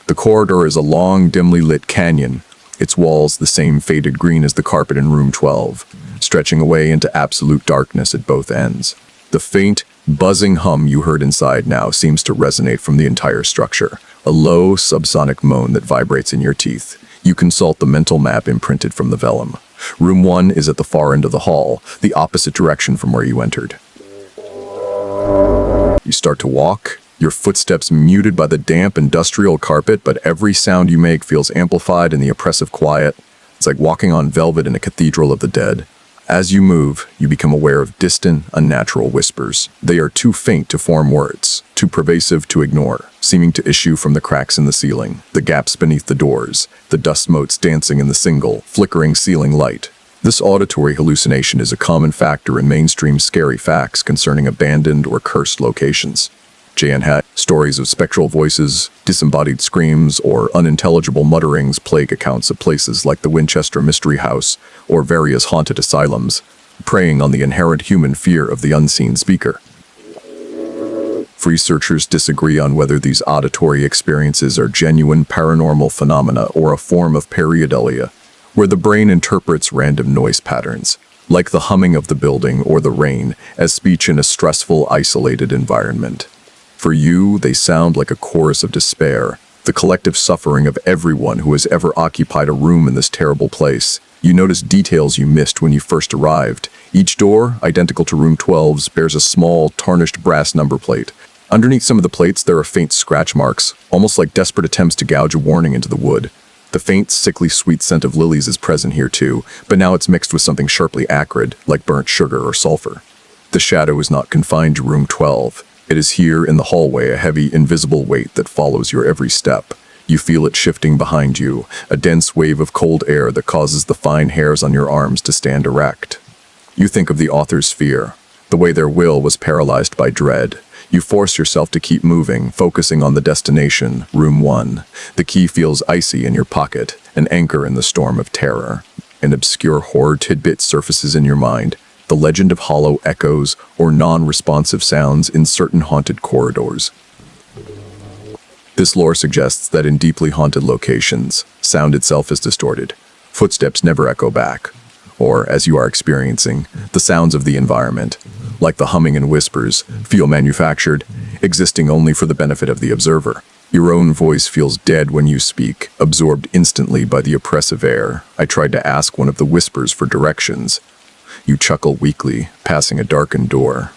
The corridor is a long, dimly lit canyon, its walls the same faded green as the carpet in room 12, stretching away into absolute darkness at both ends. The faint, buzzing hum you heard inside now seems to resonate from the entire structure, a low, subsonic moan that vibrates in your teeth. You consult the mental map imprinted from the vellum. Room 1 is at the far end of the hall, the opposite direction from where you entered. You start to walk, your footsteps muted by the damp industrial carpet, but every sound you make feels amplified in the oppressive quiet. It's like walking on velvet in a cathedral of the dead. As you move, you become aware of distant, unnatural whispers. They are too faint to form words, too pervasive to ignore, seeming to issue from the cracks in the ceiling, the gaps beneath the doors, the dust motes dancing in the single, flickering ceiling light. This auditory hallucination is a common factor in mainstream scary facts concerning abandoned or cursed locations. J.N. Stories of spectral voices, disembodied screams, or unintelligible mutterings plague accounts of places like the Winchester Mystery House or various haunted asylums, preying on the inherent human fear of the unseen speaker. Researchers disagree on whether these auditory experiences are genuine paranormal phenomena or a form of pareidolia, where the brain interprets random noise patterns, like the humming of the building or the rain, as speech in a stressful, isolated environment. For you, they sound like a chorus of despair, the collective suffering of everyone who has ever occupied a room in this terrible place. You notice details you missed when you first arrived. Each door, identical to room 12's, bears a small, tarnished brass number plate. Underneath some of the plates, there are faint scratch marks, almost like desperate attempts to gouge a warning into the wood. The faint, sickly sweet scent of lilies is present here too, but now it's mixed with something sharply acrid, like burnt sugar or sulfur. The shadow is not confined to room 12. It is here in the hallway, a heavy, invisible weight that follows your every step. You feel it shifting behind you, a dense wave of cold air that causes the fine hairs on your arms to stand erect. You think of the author's fear, the way their will was paralyzed by dread. You force yourself to keep moving, focusing on the destination, room 1. The key feels icy in your pocket, an anchor in the storm of terror. An obscure horror tidbit surfaces in your mind, the legend of hollow echoes or non-responsive sounds in certain haunted corridors. This lore suggests that in deeply haunted locations, sound itself is distorted. Footsteps never echo back, or, as you are experiencing, the sounds of the environment, like the humming and whispers, feel manufactured, existing only for the benefit of the observer. Your own voice feels dead when you speak, absorbed instantly by the oppressive air. I tried to ask one of the whispers for directions. You chuckle weakly, passing a darkened door.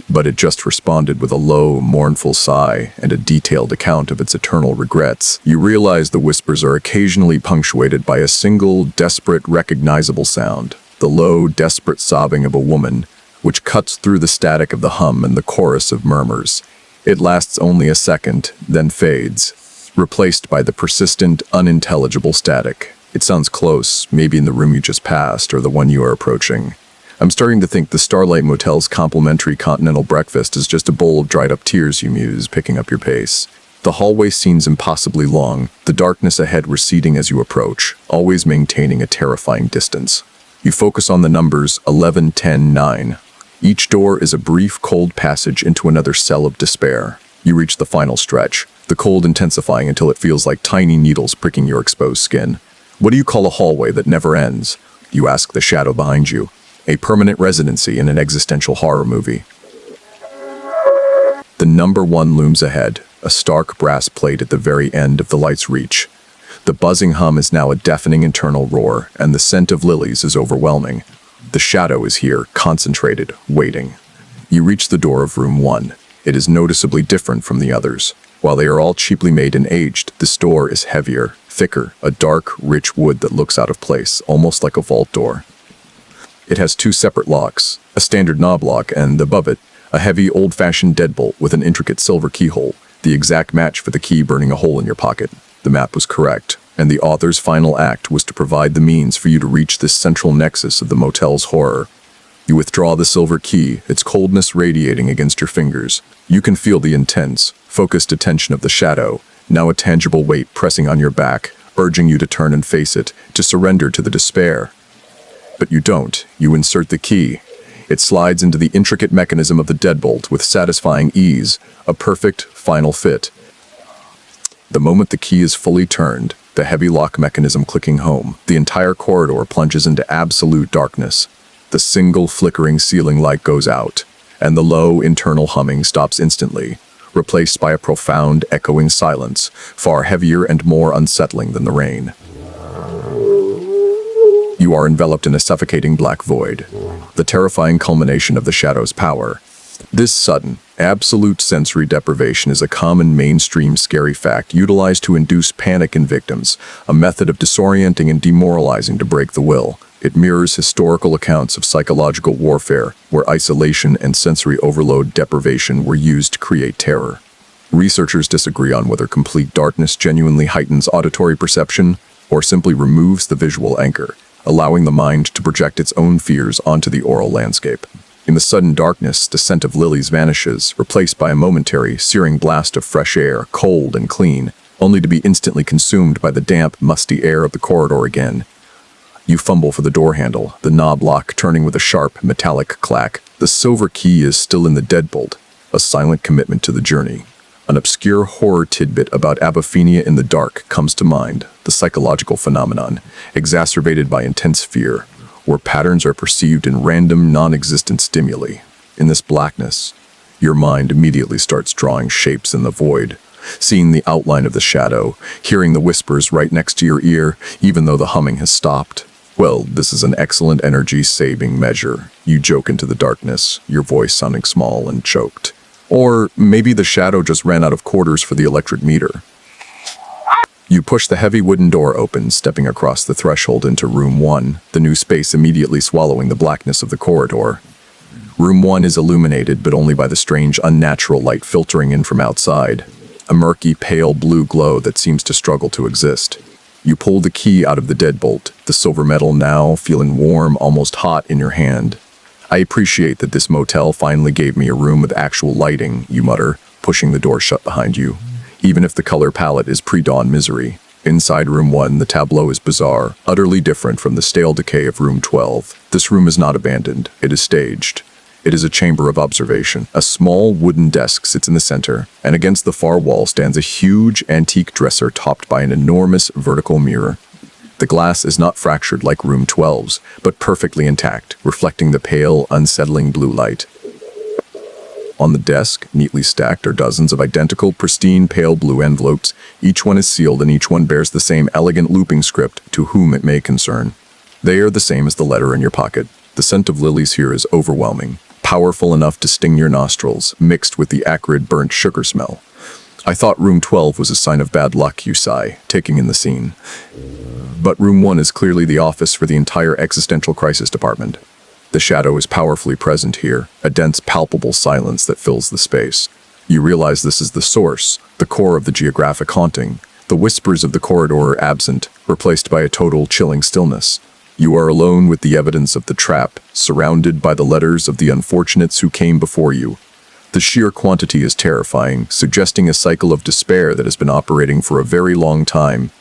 But it just responded with a low, mournful sigh and a detailed account of its eternal regrets. You realize the whispers are occasionally punctuated by a single, desperate, recognizable sound, the low, desperate sobbing of a woman, which cuts through the static of the hum and the chorus of murmurs. It lasts only a second, then fades, replaced by the persistent, unintelligible static. It sounds close, maybe in the room you just passed or the one you are approaching. I'm starting to think the Starlight Motel's complimentary continental breakfast is just a bowl of dried-up tears, you muse, picking up your pace. The hallway seems impossibly long, the darkness ahead receding as you approach, always maintaining a terrifying distance. You focus on the numbers 11, 10, 9. Each door is a brief, cold passage into another cell of despair. You reach the final stretch, the cold intensifying until it feels like tiny needles pricking your exposed skin. What do you call a hallway that never ends? You ask the shadow behind you. A permanent residency in an existential horror movie. The number 1 looms ahead, a stark brass plate at the very end of the light's reach. The buzzing hum is now a deafening internal roar, and the scent of lilies is overwhelming. The shadow is here, concentrated, waiting. You reach the door of room 1. It is noticeably different from the others. While they are all cheaply made and aged, this door is heavier, thicker, a dark, rich wood that looks out of place, almost like a vault door. It has 2 separate locks, a standard knob lock and, above it, a heavy, old-fashioned deadbolt with an intricate silver keyhole, the exact match for the key burning a hole in your pocket. The map was correct, and the author's final act was to provide the means for you to reach this central nexus of the motel's horror. You withdraw the silver key, its coldness radiating against your fingers. You can feel the intense, focused attention of the shadow, now a tangible weight pressing on your back, urging you to turn and face it, to surrender to the despair. But you don't. You insert the key. It slides into the intricate mechanism of the deadbolt with satisfying ease, a perfect, final fit. The moment the key is fully turned, the heavy lock mechanism clicking home, the entire corridor plunges into absolute darkness. The single flickering ceiling light goes out, and the low internal humming stops instantly, replaced by a profound, echoing silence, far heavier and more unsettling than the rain. You are enveloped in a suffocating black void, the terrifying culmination of the shadow's power. This sudden, absolute sensory deprivation is a common mainstream scary fact utilized to induce panic in victims, a method of disorienting and demoralizing to break the will. It mirrors historical accounts of psychological warfare, where isolation and sensory overload deprivation were used to create terror. Researchers disagree on whether complete darkness genuinely heightens auditory perception or simply removes the visual anchor, allowing the mind to project its own fears onto the oral landscape. In the sudden darkness, the scent of lilies vanishes, replaced by a momentary, searing blast of fresh air, cold and clean, only to be instantly consumed by the damp, musty air of the corridor again. You fumble for the door handle, the knob lock turning with a sharp, metallic clack. The silver key is still in the deadbolt, a silent commitment to the journey. An obscure horror tidbit about apophenia in the dark comes to mind, the psychological phenomenon, exacerbated by intense fear, where patterns are perceived in random, non-existent stimuli. In this blackness, your mind immediately starts drawing shapes in the void, seeing the outline of the shadow, hearing the whispers right next to your ear, even though the humming has stopped. Well, this is an excellent energy-saving measure. You joke into the darkness, your voice sounding small and choked. Or maybe the shadow just ran out of quarters for the electric meter. You push the heavy wooden door open, stepping across the threshold into room 1, the new space immediately swallowing the blackness of the corridor. Room 1 is illuminated, but only by the strange, unnatural light filtering in from outside, a murky, pale blue glow that seems to struggle to exist. You pull the key out of the deadbolt, the silver metal now feeling warm, almost hot in your hand. I appreciate that this motel finally gave me a room with actual lighting, you mutter, pushing the door shut behind you. Even if the color palette is pre-dawn misery. Inside room 1, the tableau is bizarre, utterly different from the stale decay of room 12. This room is not abandoned, it is staged. It is a chamber of observation. A small wooden desk sits in the center, and against the far wall stands a huge antique dresser topped by an enormous vertical mirror. The glass is not fractured like room 12's, but perfectly intact, reflecting the pale, unsettling blue light. On the desk, neatly stacked, are dozens of identical, pristine, pale blue envelopes. Each one is sealed and each one bears the same elegant looping script to whom it may concern. They are the same as the letter in your pocket. The scent of lilies here is overwhelming, powerful enough to sting your nostrils, mixed with the acrid burnt sugar smell. I thought room 12 was a sign of bad luck, you sigh, taking in the scene. But room 1 is clearly the office for the entire existential crisis department. The shadow is powerfully present here, a dense, palpable silence that fills the space. You realize this is the source, the core of the geographic haunting. The whispers of the corridor are absent, replaced by a total, chilling stillness. You are alone with the evidence of the trap, surrounded by the letters of the unfortunates who came before you. The sheer quantity is terrifying, suggesting a cycle of despair that has been operating for a very long time.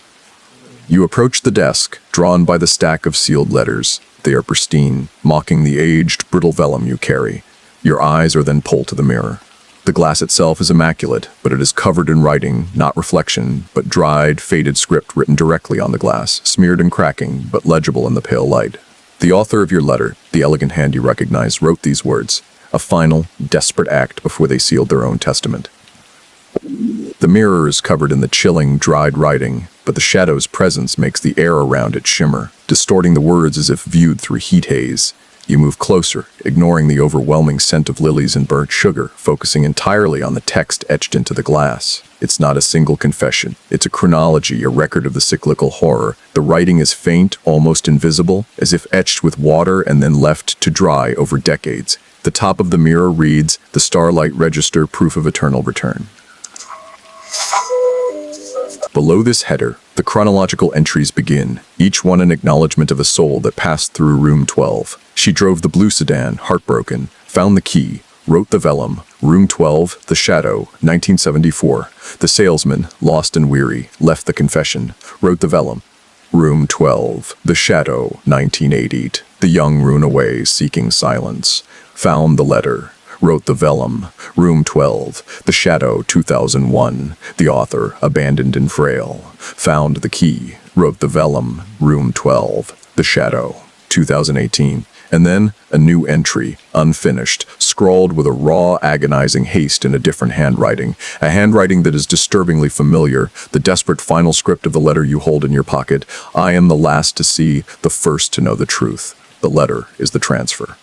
You approach the desk, drawn by the stack of sealed letters. They are pristine, mocking the aged, brittle vellum you carry. Your eyes are then pulled to the mirror. The glass itself is immaculate, but it is covered in writing, not reflection, but dried, faded script written directly on the glass, smeared and cracking, but legible in the pale light. The author of your letter, the elegant hand you recognize, wrote these words, a final, desperate act before they sealed their own testament. The mirror is covered in the chilling, dried writing, but the shadow's presence makes the air around it shimmer, distorting the words as if viewed through heat haze. You move closer, ignoring the overwhelming scent of lilies and burnt sugar, focusing entirely on the text etched into the glass. It's not a single confession. It's a chronology, a record of the cyclical horror. The writing is faint, almost invisible, as if etched with water and then left to dry over decades. The top of the mirror reads, "The Starlight Register, Proof of Eternal Return." Below this header, the chronological entries begin, each one an acknowledgement of a soul that passed through room 12. She drove the blue sedan, heartbroken, found the key, wrote the vellum, room 12, the shadow, 1974. The salesman, lost and weary, left the confession, wrote the vellum, room 12, the shadow, 1988. The young rune away, seeking silence, found the letter, wrote the vellum, room 12, the shadow, 2001. The author, abandoned and frail, found the key, wrote the vellum, room 12, the shadow, 2018. And then a new entry, unfinished, scrawled with a raw, agonizing haste in a different handwriting, a handwriting that is disturbingly familiar, the desperate final script of the letter you hold in your pocket. I am the last to see, the first to know the truth. The letter is the transfer.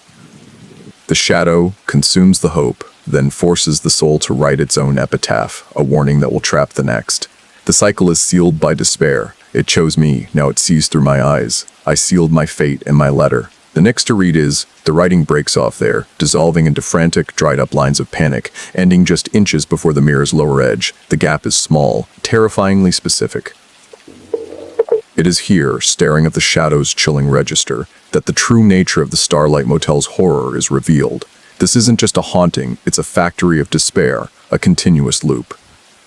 The shadow consumes the hope, then forces the soul to write its own epitaph, a warning that will trap the next. The cycle is sealed by despair. It chose me, now it sees through my eyes. I sealed my fate in my letter. The next to read is, the writing breaks off there, dissolving into frantic, dried-up lines of panic, ending just inches before the mirror's lower edge. The gap is small, terrifyingly specific. It is here, staring at the shadow's chilling register, that the true nature of the Starlight Motel's horror is revealed. This isn't just a haunting, it's a factory of despair, a continuous loop.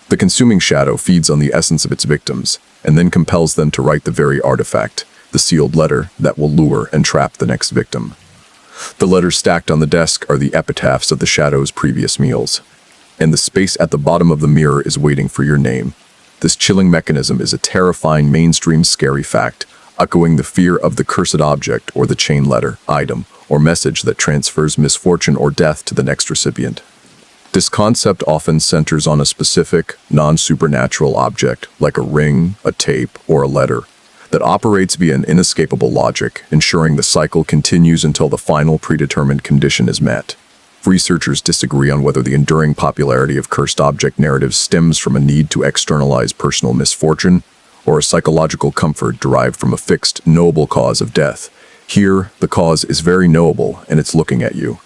The consuming shadow feeds on the essence of its victims, and then compels them to write the very artifact, the sealed letter that will lure and trap the next victim. The letters stacked on the desk are the epitaphs of the shadow's previous meals, and the space at the bottom of the mirror is waiting for your name. This chilling mechanism is a terrifying, mainstream, scary fact, echoing the fear of the cursed object or the chain letter, item, or message that transfers misfortune or death to the next recipient. This concept often centers on a specific, non-supernatural object, like a ring, a tape, or a letter, that operates via an inescapable logic, ensuring the cycle continues until the final predetermined condition is met. Researchers disagree on whether the enduring popularity of cursed object narratives stems from a need to externalize personal misfortune or a psychological comfort derived from a fixed, knowable cause of death. Here, the cause is very knowable, and it's looking at you.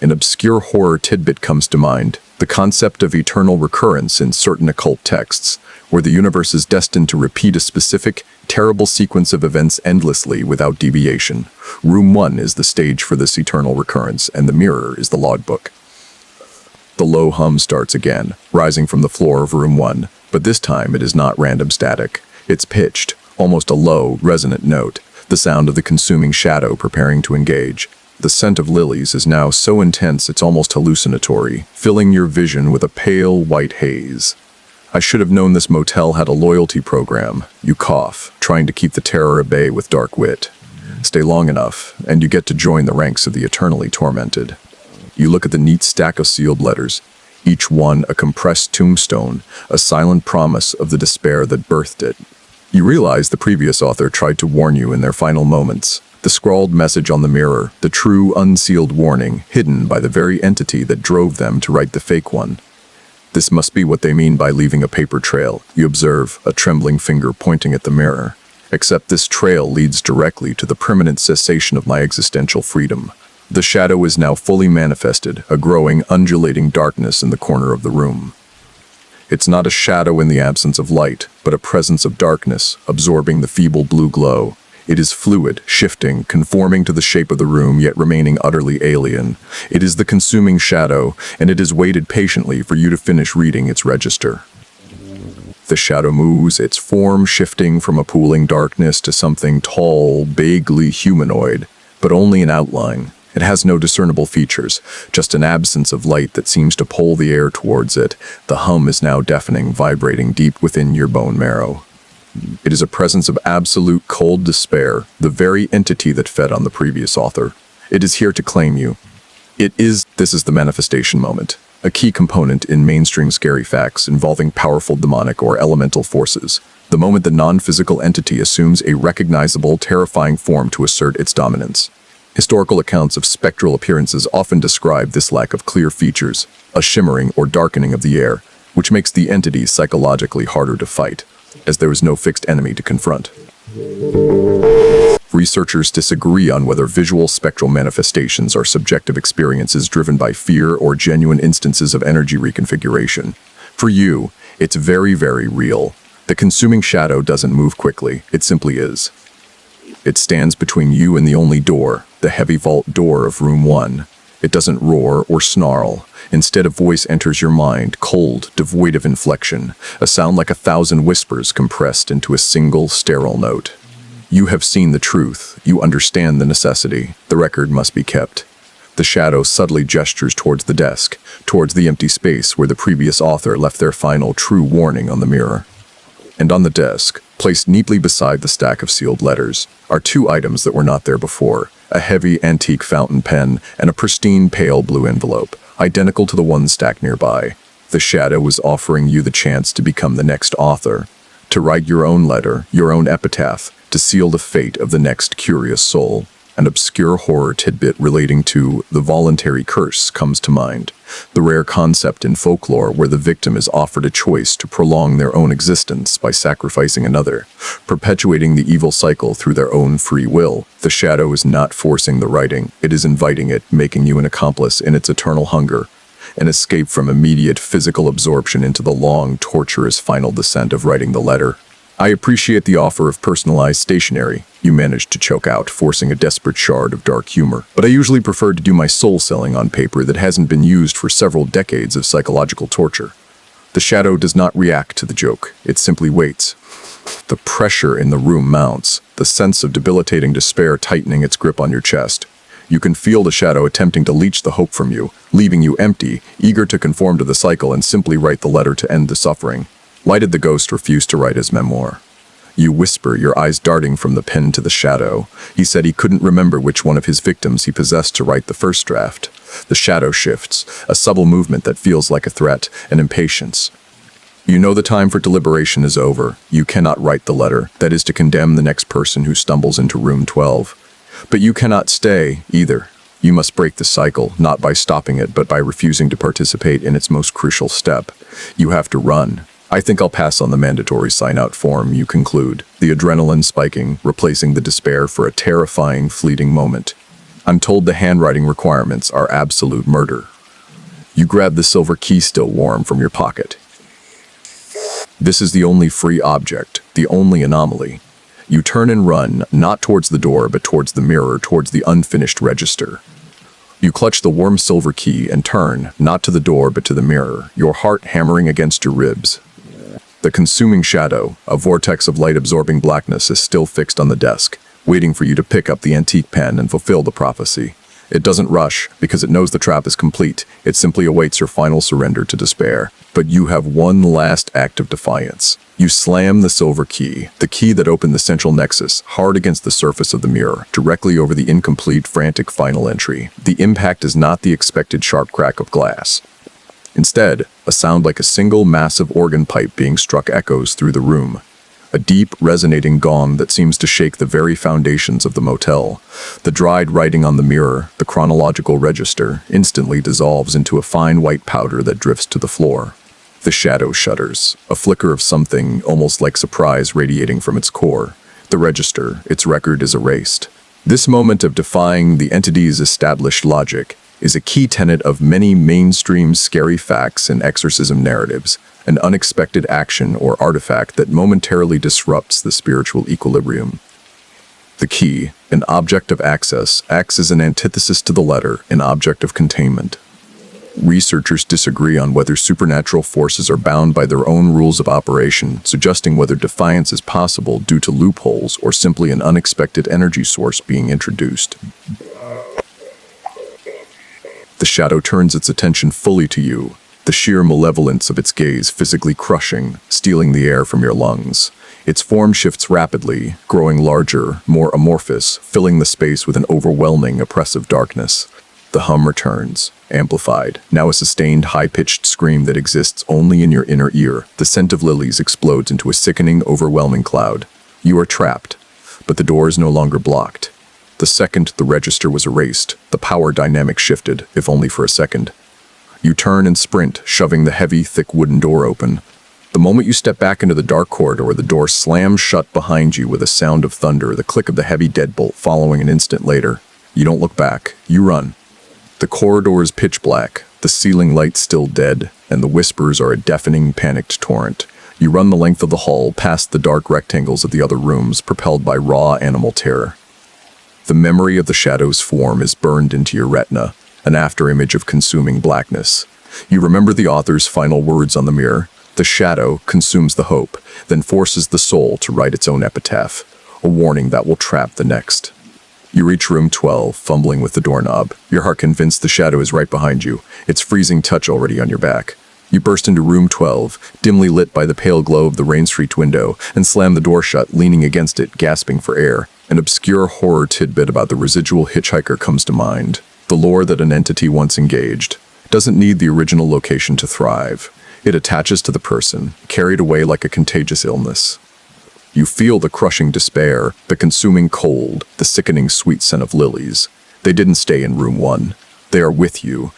An obscure horror tidbit comes to mind, the concept of eternal recurrence in certain occult texts, where the universe is destined to repeat a specific, terrible sequence of events endlessly without deviation. Room 1 is the stage for this eternal recurrence, and the mirror is the logbook. The low hum starts again, rising from the floor of room 1, but this time it is not random static. It's pitched, almost a low, resonant note, the sound of the consuming shadow preparing to engage. The scent of lilies is now so intense it's almost hallucinatory, filling your vision with a pale, white haze. I should have known this motel had a loyalty program. You cough, trying to keep the terror at bay with dark wit. Stay long enough, and you get to join the ranks of the eternally tormented. You look at the neat stack of sealed letters, each one a compressed tombstone, a silent promise of the despair that birthed it. You realize the previous author tried to warn you in their final moments. The scrawled message on the mirror, the true unsealed warning, hidden by the very entity that drove them to write the fake one. This must be what they mean by leaving a paper trail. You observe, a trembling finger pointing at the mirror. Except this trail leads directly to the permanent cessation of my existential freedom. The shadow is now fully manifested, a growing, undulating darkness in the corner of the room. It's not a shadow in the absence of light, but a presence of darkness, absorbing the feeble blue glow. It is fluid, shifting, conforming to the shape of the room, yet remaining utterly alien. It is the consuming shadow, and it has waited patiently for you to finish reading its register. The shadow moves, its form shifting from a pooling darkness to something tall, vaguely humanoid, but only in outline. It has no discernible features, just an absence of light that seems to pull the air towards it. The hum is now deafening, vibrating deep within your bone marrow. It is a presence of absolute cold despair, the very entity that fed on the previous author. It is here to claim you. This is the manifestation moment, a key component in mainstream scary facts involving powerful demonic or elemental forces. The moment the non-physical entity assumes a recognizable, terrifying form to assert its dominance. Historical accounts of spectral appearances often describe this lack of clear features, a shimmering or darkening of the air, which makes the entity psychologically harder to fight, as there is no fixed enemy to confront. Researchers disagree on whether visual spectral manifestations are subjective experiences driven by fear or genuine instances of energy reconfiguration. For you, it's very, very real. The consuming shadow doesn't move quickly, it simply is. It stands between you and the only door, the heavy vault door of room 1. It doesn't roar or snarl. Instead, a voice enters your mind, cold, devoid of inflection, a sound like 1,000 whispers compressed into a single, sterile note. You have seen the truth. You understand the necessity. The record must be kept. The shadow subtly gestures towards the desk, towards the empty space where the previous author left their final true warning on the mirror. And on the desk, placed neatly beside the stack of sealed letters, are 2 items that were not there before: a heavy antique fountain pen and a pristine pale blue envelope, identical to the one stacked nearby. The shadow is offering you the chance to become the next author, to write your own letter, your own epitaph, to seal the fate of the next curious soul. An obscure horror tidbit relating to the voluntary curse comes to mind, the rare concept in folklore where the victim is offered a choice to prolong their own existence by sacrificing another, perpetuating the evil cycle through their own free will. The shadow is not forcing the writing, it is inviting it, making you an accomplice in its eternal hunger, an escape from immediate physical absorption into the long, torturous final descent of writing the letter. I appreciate the offer of personalized stationery you managed to choke out, forcing a desperate shard of dark humor. But I usually prefer to do my soul selling on paper that hasn't been used for several decades of psychological torture. The shadow does not react to the joke, it simply waits. The pressure in the room mounts, the sense of debilitating despair tightening its grip on your chest. You can feel the shadow attempting to leech the hope from you, leaving you empty, eager to conform to the cycle and simply write the letter to end the suffering. Why did the ghost refuse to write his memoir? You whisper, your eyes darting from the pen to the shadow. He said he couldn't remember which one of his victims he possessed to write the first draft. The shadow shifts, a subtle movement that feels like a threat, an impatience. You know the time for deliberation is over. You cannot write the letter, that is to condemn the next person who stumbles into room 12. But you cannot stay, either. You must break the cycle, not by stopping it, but by refusing to participate in its most crucial step. You have to run. I think I'll pass on the mandatory sign-out form, you conclude, the adrenaline spiking, replacing the despair for a terrifying, fleeting moment. I'm told the handwriting requirements are absolute murder. You grab the silver key still warm from your pocket. This is the only free object, the only anomaly. You turn and run, not towards the door, but towards the mirror, towards the unfinished register. You clutch the warm silver key and turn, not to the door, but to the mirror, your heart hammering against your ribs. The consuming shadow, a vortex of light-absorbing blackness, is still fixed on the desk, waiting for you to pick up the antique pen and fulfill the prophecy. It doesn't rush, because it knows the trap is complete. It simply awaits your final surrender to despair. But you have one last act of defiance. You slam the silver key, the key that opened the central nexus, hard against the surface of the mirror, directly over the incomplete, frantic final entry. The impact is not the expected sharp crack of glass. Instead, a sound like a single massive organ pipe being struck echoes through the room. A deep, resonating gong that seems to shake the very foundations of the motel. The dried writing on the mirror, the chronological register, instantly dissolves into a fine white powder that drifts to the floor. The shadow shudders, a flicker of something almost like surprise radiating from its core. The register, its record is erased. This moment of defying the entity's established logic is a key tenet of many mainstream scary facts and exorcism narratives, an unexpected action or artifact that momentarily disrupts the spiritual equilibrium. The key, an object of access, acts as an antithesis to the letter, an object of containment. Researchers disagree on whether supernatural forces are bound by their own rules of operation, suggesting whether defiance is possible due to loopholes or simply an unexpected energy source being introduced. The shadow turns its attention fully to you, the sheer malevolence of its gaze physically crushing, stealing the air from your lungs. Its form shifts rapidly, growing larger, more amorphous, filling the space with an overwhelming, oppressive darkness. The hum returns, amplified, now a sustained, high-pitched scream that exists only in your inner ear. The scent of lilies explodes into a sickening, overwhelming cloud. You are trapped, but the door is no longer blocked. The second the register was erased, the power dynamic shifted, if only for a second. You turn and sprint, shoving the heavy, thick wooden door open. The moment you step back into the dark corridor, the door slams shut behind you with a sound of thunder, the click of the heavy deadbolt following an instant later. You don't look back. You run. The corridor is pitch black, the ceiling light still dead, and the whispers are a deafening, panicked torrent. You run the length of the hall, past the dark rectangles of the other rooms, propelled by raw animal terror. The memory of the shadow's form is burned into your retina, an afterimage of consuming blackness. You remember the author's final words on the mirror. The shadow consumes the hope, then forces the soul to write its own epitaph, a warning that will trap the next. You reach room 12, fumbling with the doorknob, your heart convinced the shadow is right behind you, its freezing touch already on your back. You burst into room 12, dimly lit by the pale glow of the rain-streaked window, and slam the door shut, leaning against it, gasping for air. An obscure horror tidbit about the residual hitchhiker comes to mind. The lore that an entity once engaged doesn't need the original location to thrive. It attaches to the person, carried away like a contagious illness. You feel the crushing despair, the consuming cold, the sickening sweet scent of lilies. They didn't stay in room 1. They are with you.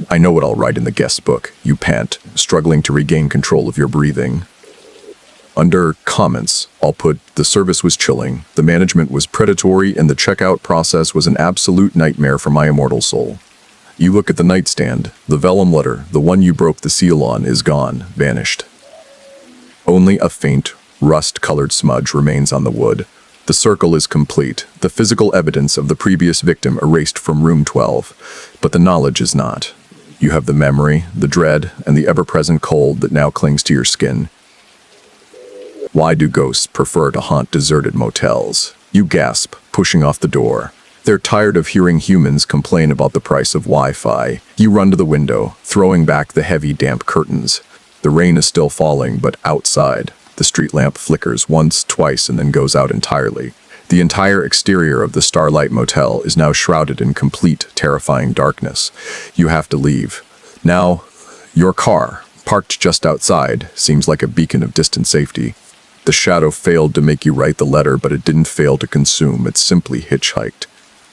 I know what I'll write in the guest book, you pant, struggling to regain control of your breathing. Under comments, I'll put, the service was chilling, the management was predatory, and the checkout process was an absolute nightmare for my immortal soul. You look at the nightstand. The vellum letter, the one you broke the seal on, is gone, vanished. Only a faint, rust-colored smudge remains on the wood. The circle is complete, the physical evidence of the previous victim erased from room 12, but the knowledge is not. You have the memory, the dread, and the ever-present cold that now clings to your skin. Why do ghosts prefer to haunt deserted motels? You gasp, pushing off the door. They're tired of hearing humans complain about the price of Wi-Fi. You run to the window, throwing back the heavy, damp curtains. The rain is still falling, but outside, the street lamp flickers once, twice, and then goes out entirely. The entire exterior of the Starlight Motel is now shrouded in complete, terrifying darkness. You have to leave. Now, your car, parked just outside, seems like a beacon of distant safety. The shadow failed to make you write the letter, but it didn't fail to consume. It simply hitchhiked.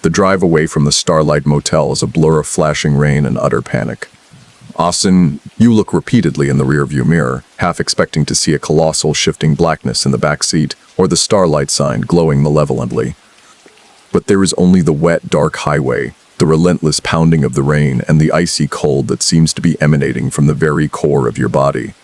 The drive away from the Starlight Motel is a blur of flashing rain and utter panic. Austin, you look repeatedly in the rearview mirror, half expecting to see a colossal shifting blackness in the back seat, or the Starlight sign glowing malevolently. But there is only the wet, dark highway, the relentless pounding of the rain, and the icy cold that seems to be emanating from the very core of your body.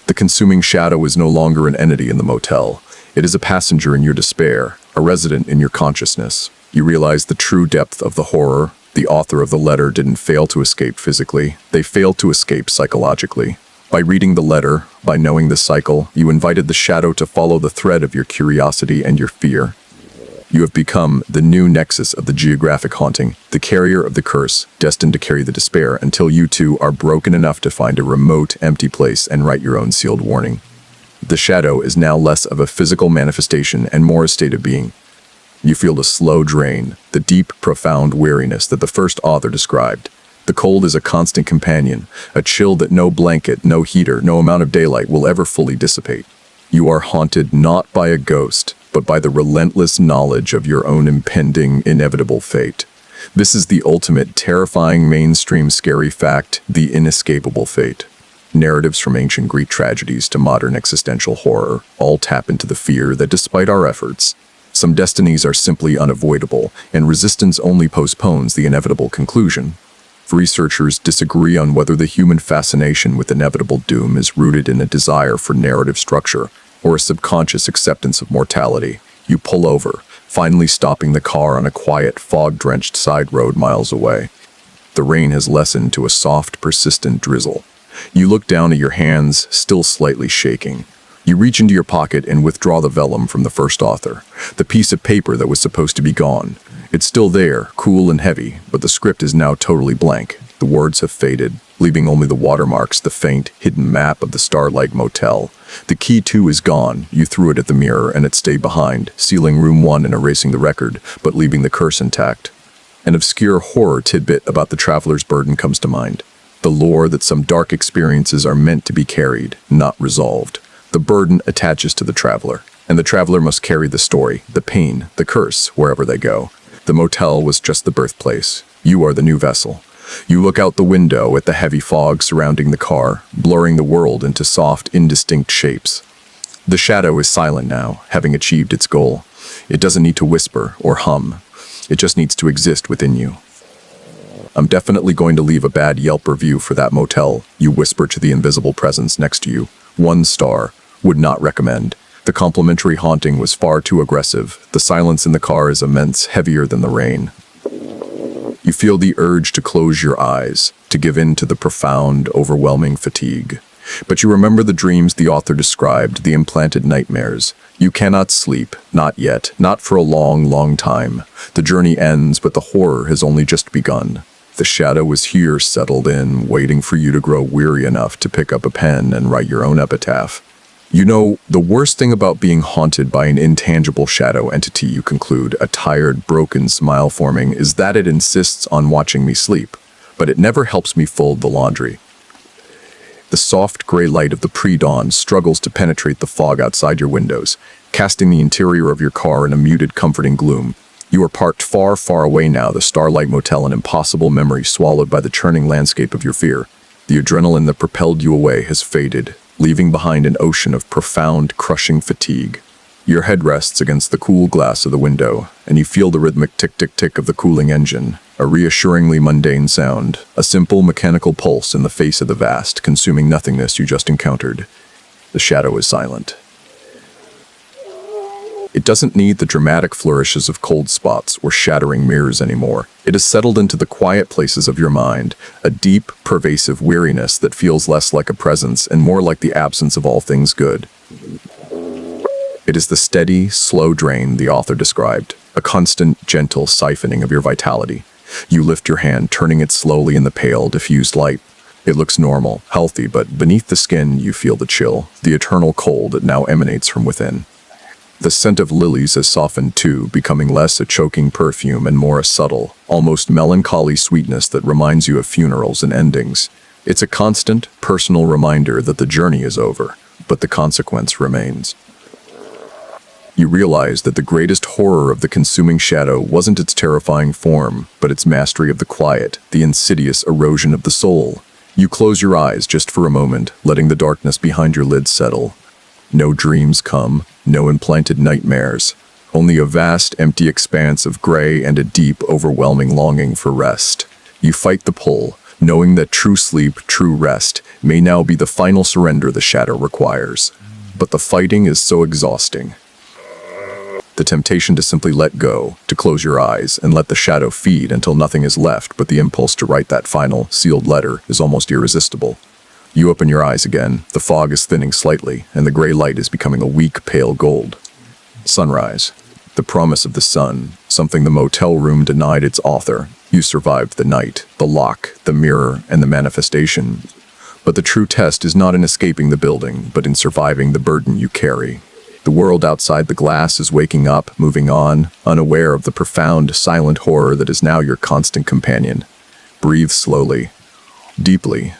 The consuming shadow is no longer an entity in the motel. It is a passenger in your despair, a resident in your consciousness. You realize the true depth of the horror. The author of the letter didn't fail to escape physically. They failed to escape psychologically. By reading the letter, by knowing the cycle, you invited the shadow to follow the thread of your curiosity and your fear. You have become the new nexus of the geographic haunting, the carrier of the curse, destined to carry the despair until you too are broken enough to find a remote, empty place and write your own sealed warning. The shadow is now less of a physical manifestation and more a state of being. You feel the slow drain, the deep, profound weariness that the first author described. The cold is a constant companion, a chill that no blanket, no heater, no amount of daylight will ever fully dissipate. You are haunted not by a ghost, but by the relentless knowledge of your own impending, inevitable fate. This is the ultimate, terrifying, mainstream, scary fact, the inescapable fate. Narratives from ancient Greek tragedies to modern existential horror all tap into the fear that despite our efforts, some destinies are simply unavoidable, and resistance only postpones the inevitable conclusion. Researchers disagree on whether the human fascination with inevitable doom is rooted in a desire for narrative structure or a subconscious acceptance of mortality. You pull over, finally stopping the car on a quiet, fog-drenched side road miles away. The rain has lessened to a soft, persistent drizzle. You look down at your hands, still slightly shaking. You reach into your pocket and withdraw the vellum from the first author, the piece of paper that was supposed to be gone. It's still there, cool and heavy, but the script is now totally blank. The words have faded, leaving only the watermarks, the faint, hidden map of the Starlight Motel. The key, too, is gone. You threw it at the mirror, and it stayed behind, sealing room 1 and erasing the record, but leaving the curse intact. An obscure horror tidbit about the traveler's burden comes to mind. The lore that some dark experiences are meant to be carried, not resolved. The burden attaches to the traveler, and the traveler must carry the story, the pain, the curse, wherever they go. The motel was just the birthplace. You are the new vessel. You look out the window at the heavy fog surrounding the car, blurring the world into soft, indistinct shapes. The shadow is silent now, having achieved its goal. It doesn't need to whisper or hum. It just needs to exist within you. I'm definitely going to leave a bad Yelp review for that motel, you whisper to the invisible presence next to you. 1 star. Would not recommend. The complimentary haunting was far too aggressive. The silence in the car is immense, heavier than the rain. You feel the urge to close your eyes, to give in to the profound, overwhelming fatigue. But you remember the dreams the author described, the implanted nightmares. You cannot sleep, not yet, not for a long, long time. The journey ends, but the horror has only just begun. The shadow is here, settled in, waiting for you to grow weary enough to pick up a pen and write your own epitaph. You know, the worst thing about being haunted by an intangible shadow entity, you conclude, a tired, broken smile forming, is that it insists on watching me sleep, but it never helps me fold the laundry. The soft gray light of the pre-dawn struggles to penetrate the fog outside your windows, casting the interior of your car in a muted, comforting gloom. You are parked far, far away now, the Starlight Motel, an impossible memory swallowed by the churning landscape of your fear. The adrenaline that propelled you away has faded, leaving behind an ocean of profound, crushing fatigue. Your head rests against the cool glass of the window, and you feel the rhythmic tick-tick-tick of the cooling engine, a reassuringly mundane sound, a simple mechanical pulse in the face of the vast, consuming nothingness you just encountered. The shadow is silent. It doesn't need the dramatic flourishes of cold spots or shattering mirrors anymore. It has settled into the quiet places of your mind, a deep, pervasive weariness that feels less like a presence and more like the absence of all things good. It is the steady, slow drain the author described, a constant, gentle siphoning of your vitality. You lift your hand, turning it slowly in the pale, diffused light. It looks normal, healthy, but beneath the skin you feel the chill, the eternal cold that now emanates from within. The scent of lilies has softened too, becoming less a choking perfume and more a subtle, almost melancholy sweetness that reminds you of funerals and endings. It's a constant, personal reminder that the journey is over, but the consequence remains. You realize that the greatest horror of the consuming shadow wasn't its terrifying form, but its mastery of the quiet, the insidious erosion of the soul. You close your eyes just for a moment, letting the darkness behind your lids settle. No dreams come, no implanted nightmares, only a vast, empty expanse of gray and a deep, overwhelming longing for rest. You fight the pull, knowing that true sleep, true rest, may now be the final surrender the shadow requires. But the fighting is so exhausting. The temptation to simply let go, to close your eyes, and let the shadow feed until nothing is left but the impulse to write that final, sealed letter is almost irresistible. You open your eyes again, the fog is thinning slightly, and the gray light is becoming a weak, pale gold. Sunrise. The promise of the sun, something the motel room denied its author. You survived the night, the lock, the mirror, and the manifestation. But the true test is not in escaping the building, but in surviving the burden you carry. The world outside the glass is waking up, moving on, unaware of the profound, silent horror that is now your constant companion. Breathe slowly, deeply.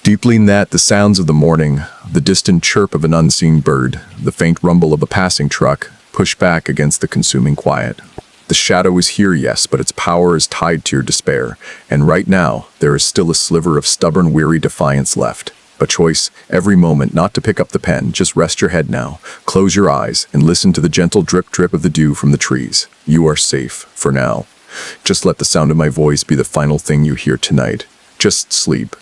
Deeply in that, the sounds of the morning, the distant chirp of an unseen bird, the faint rumble of a passing truck, push back against the consuming quiet. The shadow is here, yes, but its power is tied to your despair, and right now, there is still a sliver of stubborn, weary defiance left. A choice, every moment, not to pick up the pen, just rest your head now, close your eyes, and listen to the gentle drip-drip of the dew from the trees. You are safe, for now. Just let the sound of my voice be the final thing you hear tonight. Just sleep.